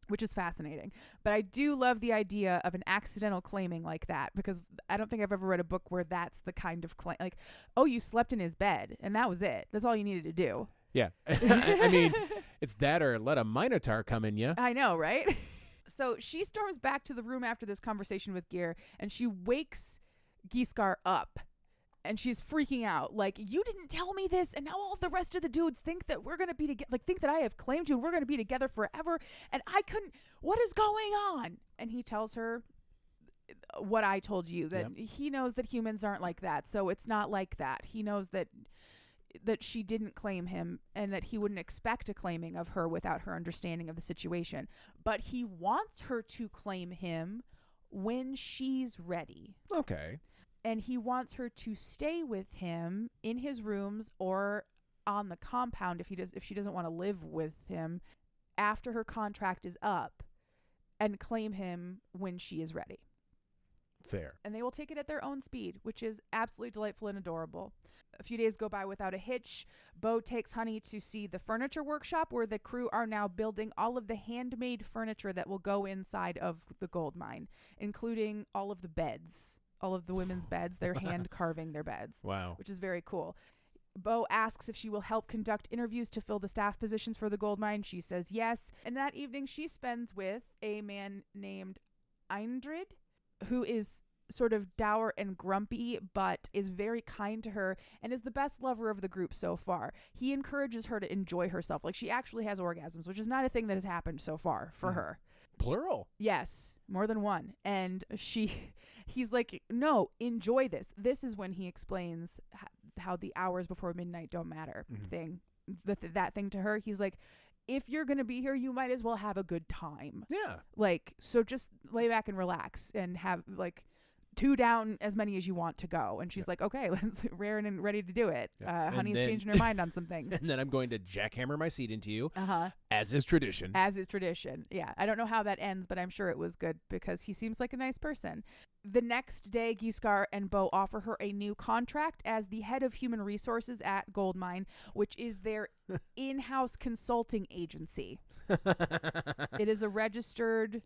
which is fascinating. But I do love the idea of an accidental claiming like that, because I don't think I've ever read a book where that's the kind of claim. Like, oh, you slept in his bed and that was it. That's all you needed to do. Yeah. I mean, it's that or let a Minotaur come in you. I know, right? So she storms back to the room after this conversation with Gear, and she wakes Giscar up, and she's freaking out, like, you didn't tell me this, and now all the rest of the dudes think that we're gonna be together, like, think that I have claimed you, we're gonna be together forever, and I couldn't. What is going on? And he tells her what I told you, that he knows that humans aren't like that, so it's not like that. He knows that she didn't claim him, and that he wouldn't expect a claiming of her without her understanding of the situation, but he wants her to claim him when she's ready. Okay. And he wants her to stay with him in his rooms or on the compound if she doesn't want to live with him after her contract is up, and claim him when she is ready. Fair. And they will take it at their own speed, which is absolutely delightful and adorable. A few days go by without a hitch. Bo takes Honey to see the furniture workshop, where the crew are now building all of the handmade furniture that will go inside of the gold mine, including all of the beds, all of the women's beds. They're hand carving their beds. Wow. Which is very cool. Bo asks if she will help conduct interviews to fill the staff positions for the gold mine. She says yes. And that evening she spends with a man named Eindrid, who is sort of dour and grumpy, but is very kind to her and is the best lover of the group so far. He encourages her to enjoy herself. Like, she actually has orgasms, which is not a thing that has happened so far for her. Plural. Yes, more than one. And he's like, no, enjoy this. This is when he explains how the hours before midnight don't matter thing. That thing to her. He's like, if you're going to be here, you might as well have a good time. Yeah. Like, so just lay back and relax and have, like, 2 down as many as you want to go. And she's like, okay, let's raring and ready to do it. Honey's changing her mind on some things. And then I'm going to jackhammer my seat into you, as is tradition. As is tradition. Yeah. I don't know how that ends, but I'm sure it was good because he seems like a nice person. The next day, Giscar and Bo offer her a new contract as the head of human resources at Goldmine, which is their in-house consulting agency. It is a registered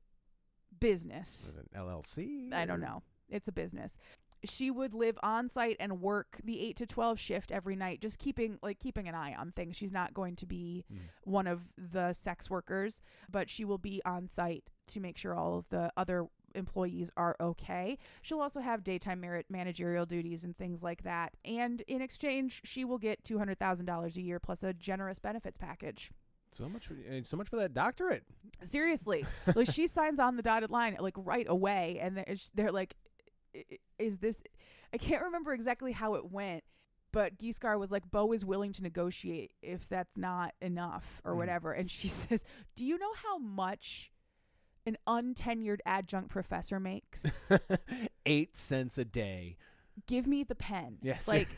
business. Is it an LLC? I don't know. It's a business. She would live on site and work the 8 to 12 shift every night, just keeping an eye on things. She's not going to be one of the sex workers, but she will be on site to make sure all of the other employees are okay. She'll also have daytime managerial duties and things like that. And in exchange, she will get $200,000 a year plus a generous benefits package. So much for that doctorate. Seriously. Like, she signs on the dotted line like right away, and they're like, is this, I can't remember exactly how it went, but Giscar was like, Bo is willing to negotiate if that's not enough or whatever. And she says, do you know how much an untenured adjunct professor makes? 8 cents a day. Give me the pen. Yes. Like,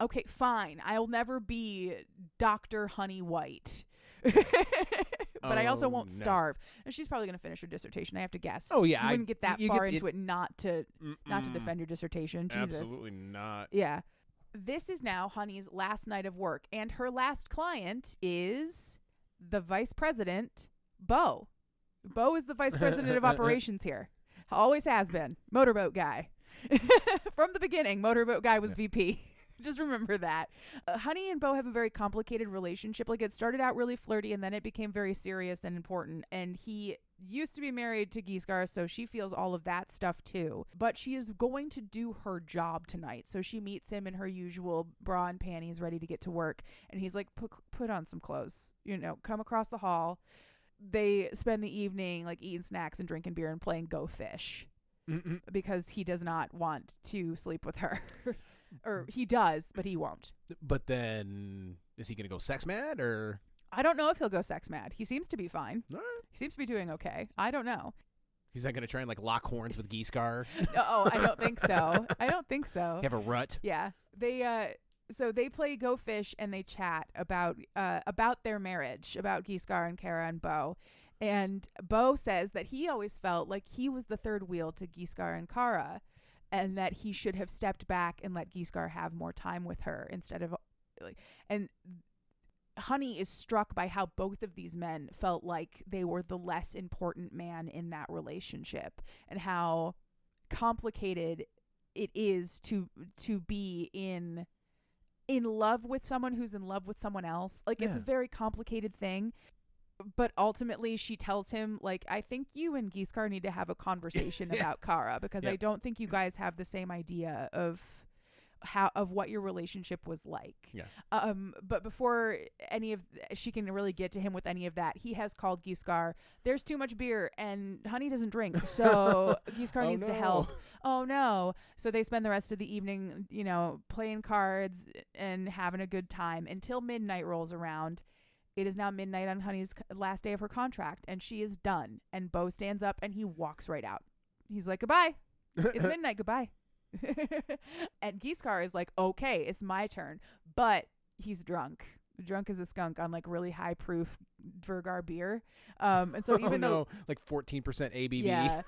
okay, fine. I'll never be Dr. Honey White. But I also won't starve. And she's probably going to finish her dissertation. I have to guess. Oh yeah, you wouldn't get that far into it not to defend your dissertation. Jesus. Absolutely not. Yeah. This is now Honey's last night of work, and her last client is the vice president, Bo. Bo is the vice president of operations here. Always has been. Motorboat guy. From the beginning, motorboat guy was VP. Just remember that. Honey and Bo have a very complicated relationship. Like, it started out really flirty, and then it became very serious and important. And he used to be married to Gisgar, so she feels all of that stuff too. But she is going to do her job tonight. So she meets him in her usual bra and panties, ready to get to work. And he's like, put on some clothes. Come across the hall. They spend the evening like eating snacks and drinking beer and playing Go Fish. Because he does not want to sleep with her. Or he does, but he won't. But then, is he going to go sex mad, or? I don't know if he'll go sex mad. He seems to be fine. All right. He seems to be doing okay. I don't know. He's not going to try and like lock horns with Gisgar? Oh, I don't think so. I don't think so. You have a rut? Yeah. So they play Go Fish and they chat about their marriage, about Gisgar and Kara and Bo. And Bo says that he always felt like he was the third wheel to Gisgar and Kara, and that he should have stepped back and let Gisgar have more time with her instead of and Honey is struck by how both of these men felt like they were the less important man in that relationship, and how complicated it is to be in love with someone who's in love with someone else. Like, it's a very complicated thing. But ultimately, she tells him, like, I think you and Gisgar need to have a conversation about Kara, because I don't think you guys have the same idea of what your relationship was like. Yeah. But before she can really get to him with any of that, he has called Gisgar. There's too much beer, and Honey doesn't drink, so Gisgar needs to help. Oh no! So they spend the rest of the evening, playing cards and having a good time until midnight rolls around. It is now midnight on Honey's last day of her contract, and she is done. And Bo stands up, and he walks right out. He's like, goodbye. It's midnight. Goodbye. And Gisgar is like, okay, it's my turn. But he's drunk. Drunk as a skunk on, like, really high-proof Dvergar beer. And so even though... like 14% ABV. Yeah.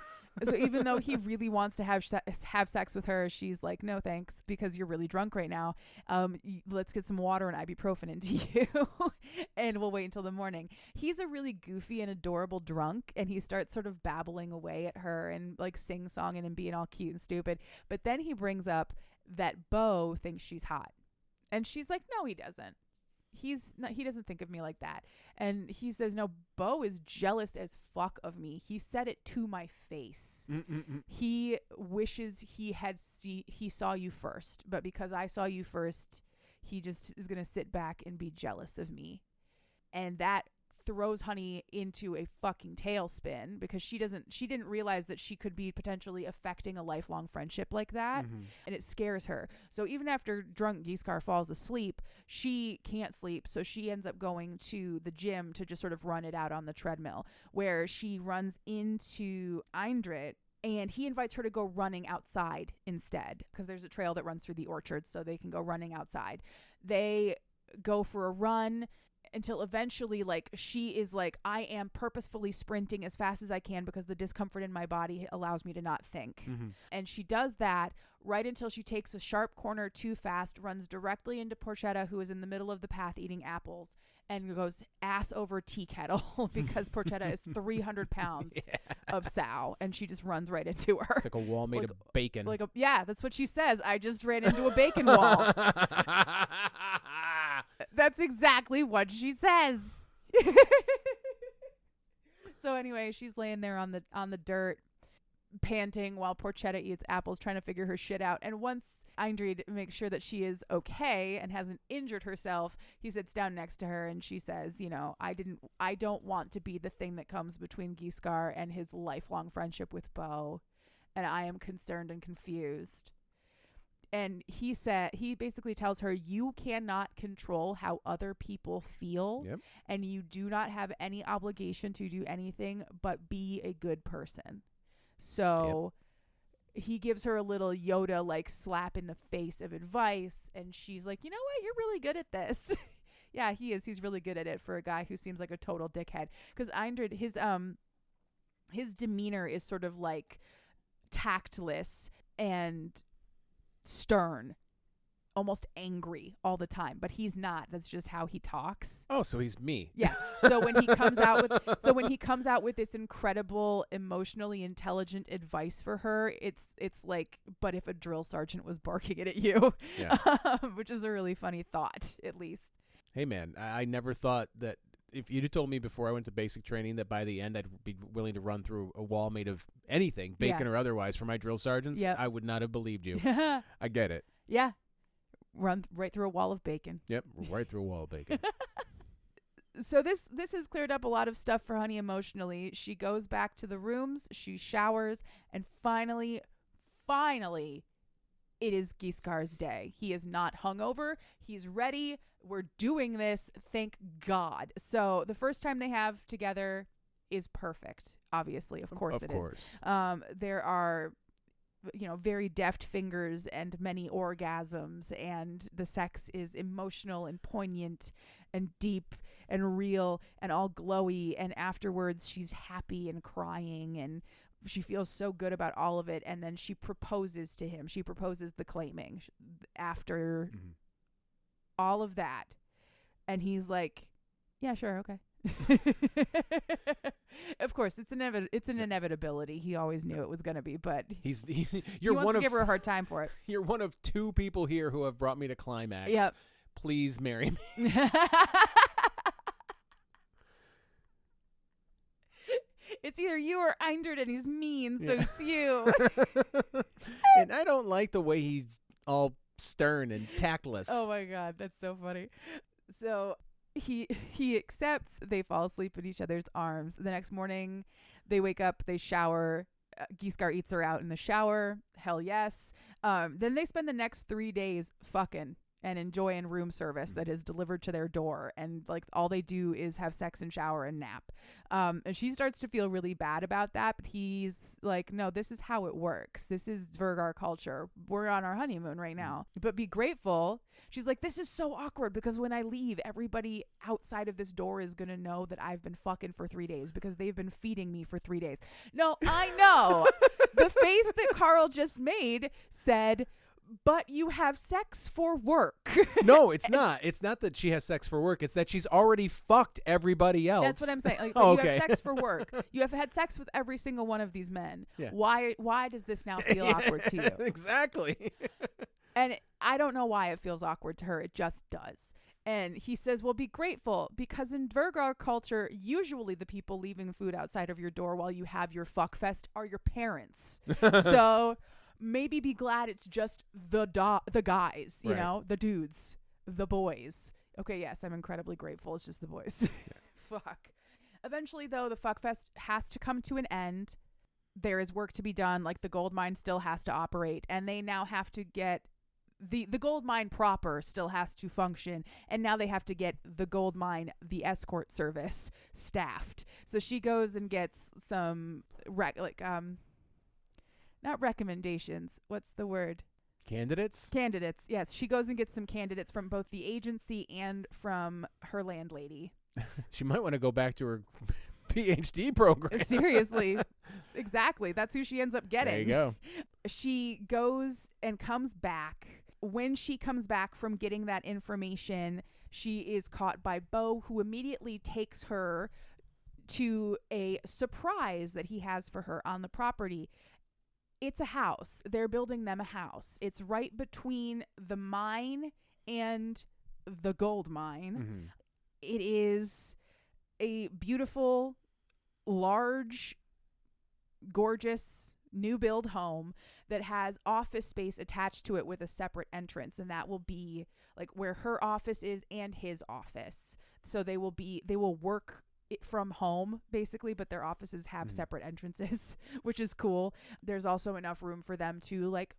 So even though he really wants to have sex with her, she's like, no thanks, because you're really drunk right now. Let's get some water and ibuprofen into you, and we'll wait until the morning. He's a really goofy and adorable drunk, and he starts sort of babbling away at her and like sing-songing and being all cute and stupid. But then he brings up that Bo thinks she's hot, and she's like, no, he doesn't. He doesn't think of me like that. And he says, no, Bo is jealous as fuck of me. He said it to my face. He wishes he saw you first, but because I saw you first, he just is going to sit back and be jealous of me. And that throws Honey into a fucking tailspin, because she didn't realize that she could be potentially affecting a lifelong friendship like that. And it scares her. So even after drunk Gisgar falls asleep, she can't sleep, so she ends up going to the gym to just sort of run it out on the treadmill, where she runs into Eindrit, and he invites her to go running outside instead, because there's a trail that runs through the orchard, so they can go running outside. They go for a run until eventually, like, she is like, I am purposefully sprinting as fast as I can because the discomfort in my body allows me to not think. And she does that right until she takes a sharp corner too fast, runs directly into Porchetta, who is in the middle of the path eating apples, and goes ass over tea kettle because Porchetta is 300 pounds of sow, and she just runs right into her. It's like a wall made of bacon. Yeah, that's what she says. I just ran into a bacon wall. That's exactly what she says. So anyway, she's laying there on the dirt, panting while Porchetta eats apples, trying to figure her shit out. And once Eindrid makes sure that she is okay and hasn't injured herself, he sits down next to her, and she says, I don't want to be the thing that comes between Gisgar and his lifelong friendship with Bo, and I am concerned and confused. And he basically tells her, you cannot control how other people feel, and you do not have any obligation to do anything but be a good person. So he gives her a little Yoda like slap in the face of advice, and she's like, you know what, you're really good at this. Yeah, he is. He's really good at it for a guy who seems like a total dickhead. Because Eindred, his demeanor is sort of like tactless and stern, almost angry all the time, but he's not. That's just how he talks. Oh, so he's me. Yeah. So when he comes out with this incredible, emotionally intelligent advice for her, it's like, but if a drill sergeant was barking it at you, Yeah. Which is a really funny thought, at least. Hey man, I never thought that if you'd have told me before I went to basic training that by the end I'd be willing to run through a wall made of anything, bacon or otherwise, for my drill sergeants, I would not have believed you. I get it. Yeah. Run right through a wall of bacon. Yep, right through a wall of bacon. So this has cleared up a lot of stuff for Honey emotionally. She goes back to the rooms, she showers, and finally, it is Giskar's day. He is not hungover. He's ready. We're doing this. Thank God. So the first time they have together is perfect. Obviously, of course it is. There are, very deft fingers and many orgasms, and the sex is emotional and poignant and deep and real and all glowy. And afterwards, she's happy and crying, and she feels so good about all of it. And then she proposes to him. She proposes the claiming after all of that. And he's like, yeah, sure. Okay. Of course, it's an inevitability. He always knew it was going to be, but he wants to give her a hard time for it. You're one of two people here who have brought me to climax. Yep. Please marry me. It's either you or Eindred, and he's mean, so it's you. And I don't like the way he's all stern and tactless. Oh my God, that's so funny. So he accepts. They fall asleep in each other's arms. The next morning, they wake up, they shower. Giscard eats her out in the shower. Hell yes. Then they spend the next 3 days fucking and enjoying room service that is delivered to their door. And like all they do is have sex and shower and nap. And she starts to feel really bad about that. But he's like, no, this is how it works. This is Dvergar culture. We're on our honeymoon right now. But be grateful. She's like, this is so awkward because when I leave, everybody outside of this door is going to know that I've been fucking for 3 days because they've been feeding me for 3 days. No, I know. The face that Carl just made said, but you have sex for work. No, it's not. It's not that she has sex for work. It's that she's already fucked everybody else. That's what I'm saying. Like, oh, you okay. have sex for work. You have had sex with every single one of these men. Yeah. Why does this now feel awkward to you? Exactly. And I don't know why it feels awkward to her. It just does. And he says, well, be grateful because in Dvergar culture, usually the people leaving food outside of your door while you have your fuck fest are your parents. So maybe be glad it's just the guys, you know, the dudes, the boys. Okay, yes, I'm incredibly grateful. It's just the boys. Yeah. Fuck. Eventually, though, the fuck fest has to come to an end. There is work to be done. Like the gold mine still has to operate, and they now have to get the gold mine proper still has to function, and now they have to get the gold mine, the escort service, staffed. So she goes and gets some not recommendations. What's the word? Candidates? Candidates. Yes. She goes and gets some candidates from both the agency and from her landlady. She might want to go back to her PhD program. Seriously. Exactly. That's who she ends up getting. There you go. She goes and comes back. When she comes back from getting that information, she is caught by Bo, who immediately takes her to a surprise that he has for her on the property. It's a house. They're building them a house. It's right between the mine and the gold mine. Mm-hmm. It is a beautiful, large, gorgeous, new build home that has office space attached to it with a separate entrance. And that will be like where her office is and his office. So they will work from home basically, but their offices have separate entrances, which is cool. There's also enough room for them to like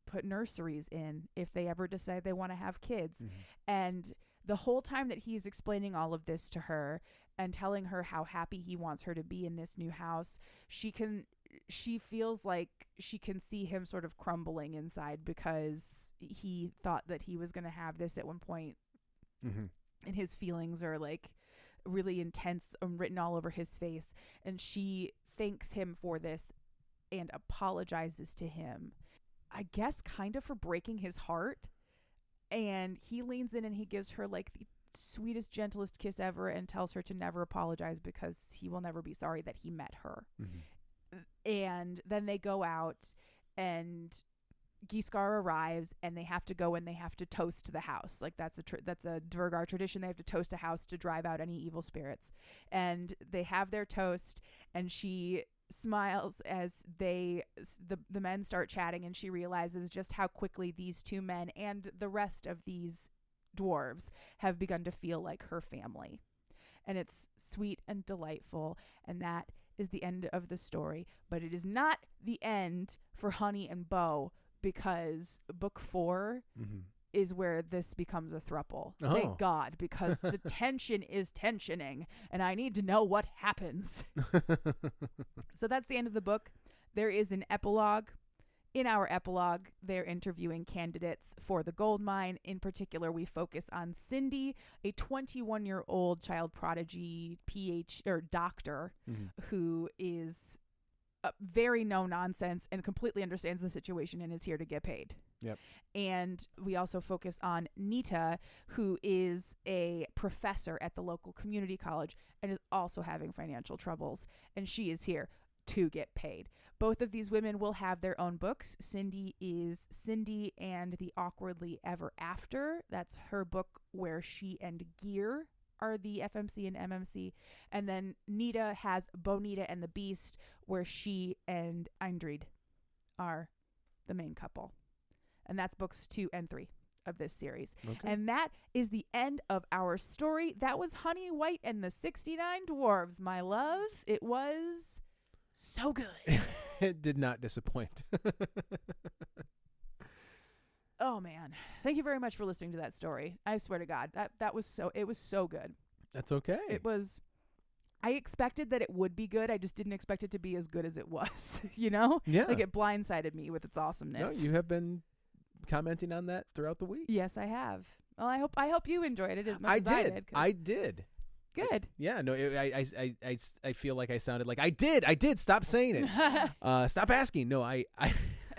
put nurseries in if they ever decide they want to have kids. And the whole time that he's explaining all of this to her and telling her how happy he wants her to be in this new house, she feels like she can see him sort of crumbling inside because he thought that he was going to have this at one point. and his feelings are like really intense and written all over his face. And she thanks him for this and apologizes to him, I guess kind of for breaking his heart. And he leans in and he gives her like the sweetest, gentlest kiss ever and tells her to never apologize because he will never be sorry that he met her. And then they go out and Giscar arrives and they have to go and they have to toast the house. Like that's a Dvergar tradition. They have to toast a house to drive out any evil spirits. And they have their toast and she smiles as the men start chatting, and she realizes just how quickly these two men and the rest of these dwarves have begun to feel like her family. And it's sweet and delightful, and that is the end of the story. But it is not the end for Honey and Beau, because book 4 is where this becomes a throuple. Oh. Thank God, because the tension is tensioning and I need to know what happens. So that's the end of the book. There is an epilogue. In our epilogue, they're interviewing candidates for the gold mine. In particular, we focus on Cindy, a 21-year-old child prodigy doctor who is very no nonsense and completely understands the situation and is here to get paid. Yep. And we also focus on Nita, who is a professor at the local community college and is also having financial troubles, and she is here to get paid. Both of these women will have their own books. Cindy is Cindy and the Awkwardly Ever After. That's her book where she and Gear are the FMC and MMC. And then Nita has Bonita and the Beast, where she and Eindrid are the main couple. And that's books 2 and 3 of this series. Okay. And that is the end of our story. That was Honey White and the 69 Dwarves, my love. It was so good. It did not disappoint. Oh man. Thank you very much for listening to that story. I swear to God, it was so good. That's okay. I expected that it would be good. I just didn't expect it to be as good as it was, you know? Yeah. Like it blindsided me with its awesomeness. No, you have been commenting on that throughout the week. Yes, I have. Well, I hope you enjoyed it as much as I did. I did. Good. I feel like I sounded like I did. Stop saying it. Stop asking. No, I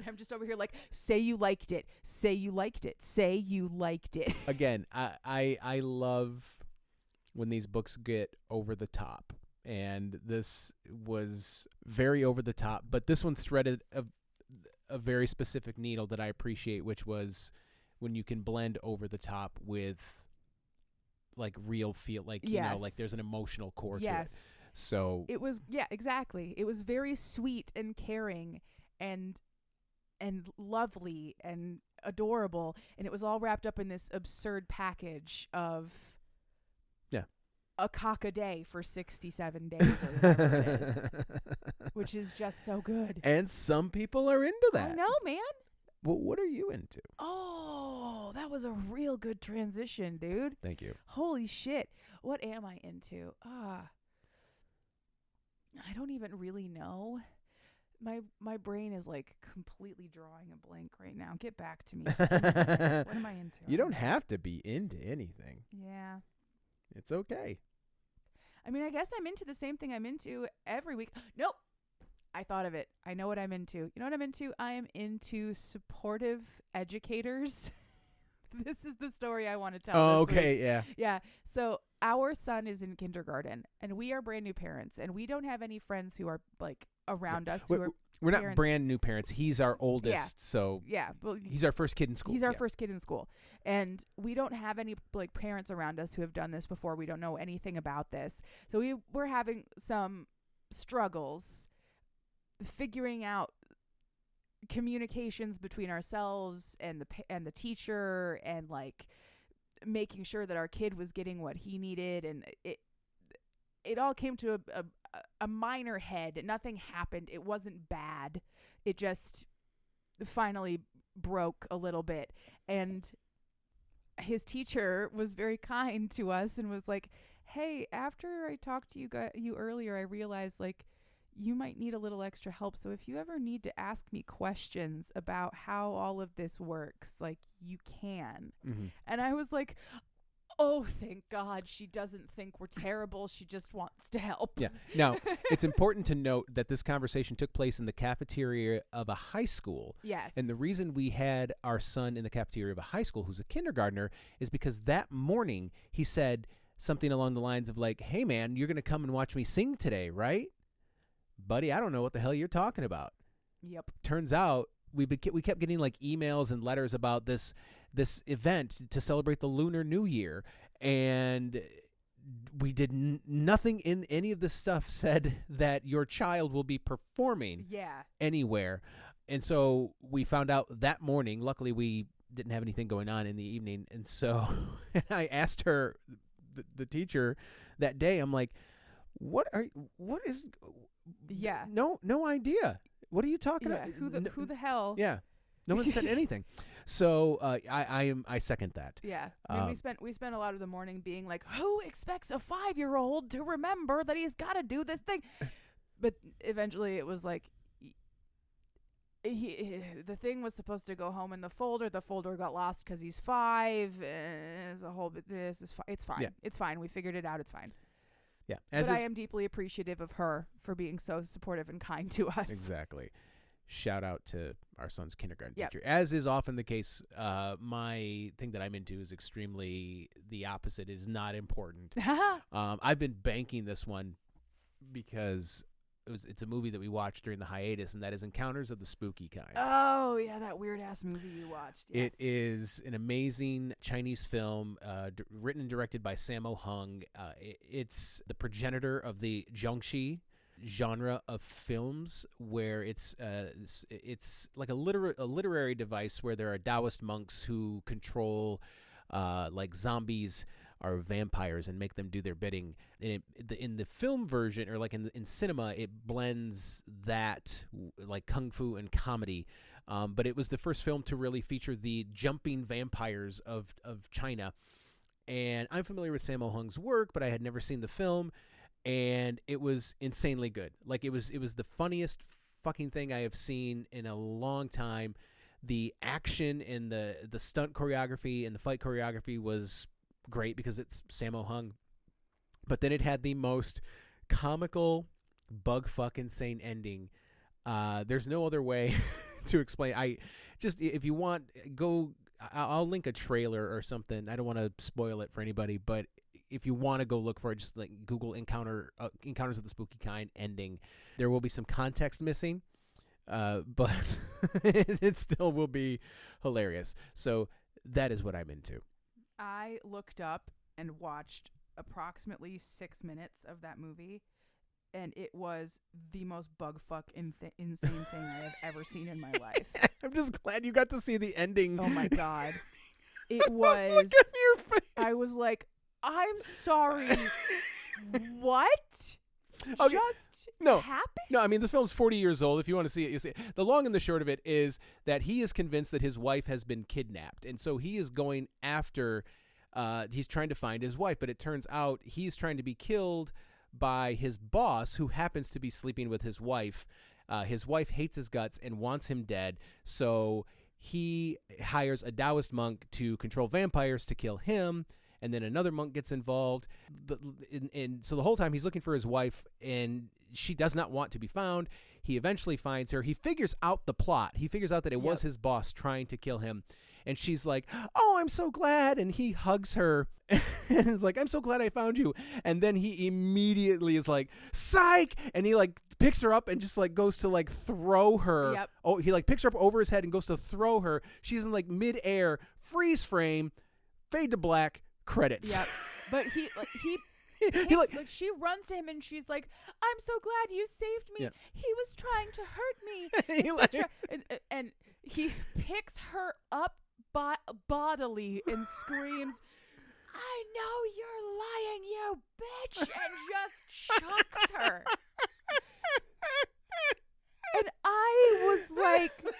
And I'm just over here like, say you liked it. Say you liked it. Say you liked it. Again, I love when these books get over the top. And this was very over the top. But this one threaded a very specific needle that I appreciate, which was when you can blend over the top with like real feel, like, you know, like there's an emotional core to it. So it was, exactly. It was very sweet and caring and lovely and adorable, and it was all wrapped up in this absurd package of a cock a day for 67 days or whatever it is, which is just so good. And some people are into that. I know, man. Well, what are you into? Oh, that was a real good transition, dude. Thank you. Holy shit. What am I into? I don't even really know. My brain is like completely drawing a blank right now. Get back to me. What am I into? You don't have to be into anything. Yeah. It's okay. I mean, I guess I'm into the same thing I'm into every week. Nope. I thought of it. I know what I'm into. You know what I'm into? I am into supportive educators. This is the story I want to tell. Oh, okay. Week. Yeah. Yeah. So our son is in kindergarten and we are brand new parents and we don't have any friends who are like around us. We're not brand new parents. He's our oldest. Yeah. So well, he's our first kid in school. He's our first kid in school. And we don't have any like parents around us who have done this before. We don't know anything about this. So we're having some struggles figuring out communications between ourselves and the teacher, and like making sure that our kid was getting what he needed. And it all came to a minor head. Nothing happened. It wasn't bad. It just finally broke a little bit. And his teacher was very kind to us and was like, hey, after I talked to you earlier, I realized like you might need a little extra help. So if you ever need to ask me questions about how all of this works, like you can. Mm-hmm. And I was like, oh, thank God she doesn't think we're terrible. She just wants to help. Yeah. Now, it's important to note that this conversation took place in the cafeteria of a high school. Yes. And the reason we had our son in the cafeteria of a high school who's a kindergartner is because that morning he said something along the lines of like, hey, man, you're going to come and watch me sing today, right? Buddy, I don't know what the hell you're talking about. Yep. Turns out we kept getting like emails and letters about this event to celebrate the Lunar New Year, and we did nothing in any of the stuff said that your child will be performing anywhere. And so we found out that morning. Luckily, we didn't have anything going on in the evening, and so I asked her, the teacher, that day. I'm like, what is? Yeah. No idea. What are you talking about? Who the hell? Yeah. No one said anything. So I second that. Yeah. I mean, we spent a lot of the morning being like, who expects a 5-year-old to remember that he's got to do this thing? But eventually it was like, the thing was supposed to go home in the folder. The folder got lost because he's 5. It's a whole bit. It's fine. Yeah. It's fine. We figured it out. It's fine. Yeah. But I am deeply appreciative of her for being so supportive and kind to us. Exactly. Shout out to our son's kindergarten teacher. As is often the case, my thing that I'm into is extremely the opposite, is not important. I've been banking this one because it's a movie that we watched during the hiatus, and that is Encounters of the Spooky Kind. Oh, yeah, that weird-ass movie you watched. Yes. It is an amazing Chinese film written and directed by Sammo Hung. It's the progenitor of the Zhongxi genre of films, where it's like a literary device where there are Taoist monks who control like zombies or vampires and make them do their bidding. And in the film version, or like in cinema, it blends that like kung fu and comedy. But it was the first film to really feature the jumping vampires of China. And I'm familiar with Sammo Hung's work, but I had never seen the film. And it was insanely good. Like it was the funniest fucking thing I have seen in a long time. The action and the stunt choreography and the fight choreography was great because it's Sammo Hung. But then it had the most comical, bug fuck insane ending. There's no other way to explain. If you want, I'll link a trailer or something. I don't want to spoil it for anybody, but if you want to go look for it, just like Google Encounters of the Spooky Kind ending. There will be some context missing, but it still will be hilarious. So that is what I'm into. I looked up and watched approximately 6 minutes of that movie, and it was the most bugfuck insane thing I have ever seen in my life. I'm just glad you got to see the ending. Oh my God. It was... Look at your face. I was like, I'm sorry. What? Okay. Just No. happened? No, I mean, the film's 40 years old. If you want to see it, you see it. The long and the short of it is that he is convinced that his wife has been kidnapped. And so he is going after, he's trying to find his wife. But it turns out he's trying to be killed by his boss, who happens to be sleeping with his wife. His wife hates his guts and wants him dead. So he hires a Taoist monk to control vampires to kill him. And then another monk gets involved. And so the whole time he's looking for his wife, and she does not want to be found. He eventually finds her. He figures out the plot. He figures out that it was his boss trying to kill him. And she's like, oh, I'm so glad. And he hugs her and is like, I'm so glad I found you. And then he immediately is like, psych. And he like picks her up and just like goes to like throw her. Yep. Oh, he like picks her up over his head and goes to throw her. She's in like midair, freeze frame, fade to black. Credits. Yep. But he she runs to him and she's like, I'm so glad you saved me. Yeah. He was trying to hurt me. And he picks her up bodily and screams, I know you're lying, you bitch, and just chucks her. And I was like,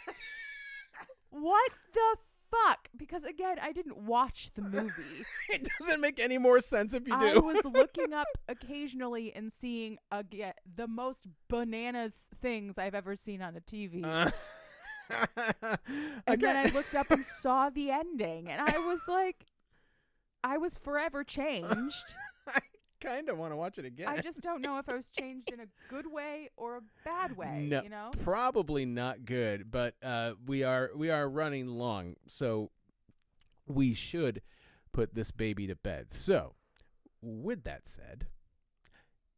what the fuck? Because again, I didn't watch the movie. It doesn't make any more sense if you do. I was looking up occasionally and seeing again the most bananas things I've ever seen on a TV. And then I looked up and saw the ending, and I was like, I was forever changed. I kind of want to watch it again. I just don't know if I was changed in a good way or a bad way. No, you know, probably not good. But we are running long, so we should put this baby to bed. So, with that said,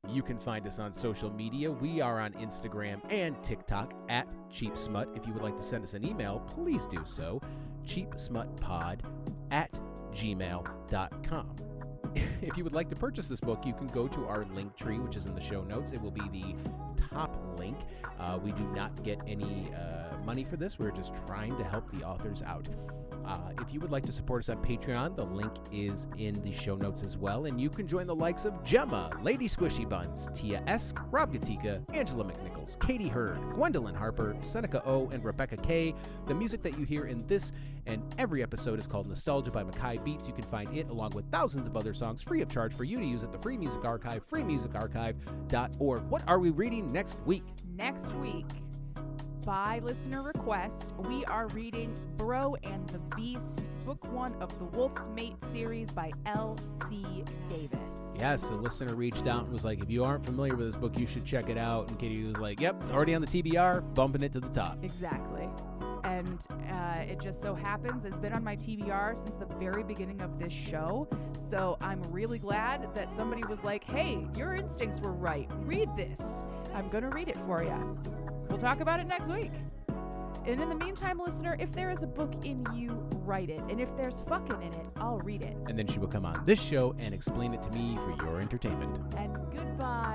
you can find us on social media. We are on Instagram and TikTok at Cheap Smut. If you would like to send us an email, please do so. cheapsmutpod@gmail.com. If you would like to purchase this book, you can go to our link tree, which is in the show notes. It will be the top link. We do not get any money for this. We're just trying to help the authors out. If you would like to support us on Patreon, the link is in the show notes as well. And you can join the likes of Gemma, Lady Squishy Buns, Tia Esk, Rob Gatika, Angela McNichols, Katie Hurd, Gwendolyn Harper, Seneca O, and Rebecca K. The music that you hear in this and every episode is called Nostalgia by Mackay Beats. You can find it along with thousands of other songs free of charge for you to use at the Free Music Archive, freemusicarchive.org. What are we reading next week? Next week, by listener request, we are reading Bro and the Beast, Book 1 of the Wolf's Mate series by L.C. Davis. Yes, a listener reached out and was like, if you aren't familiar with this book, you should check it out. And Katie was like, yep, it's already on the TBR, bumping it to the top. Exactly. And it just so happens it's been on my TBR since the very beginning of this show. So I'm really glad that somebody was like, hey, your instincts were right. Read this. I'm going to read it for you. We'll talk about it next week. And in the meantime, listener, if there is a book in you, write it. And if there's fucking in it, I'll read it. And then she will come on this show and explain it to me for your entertainment. And goodbye.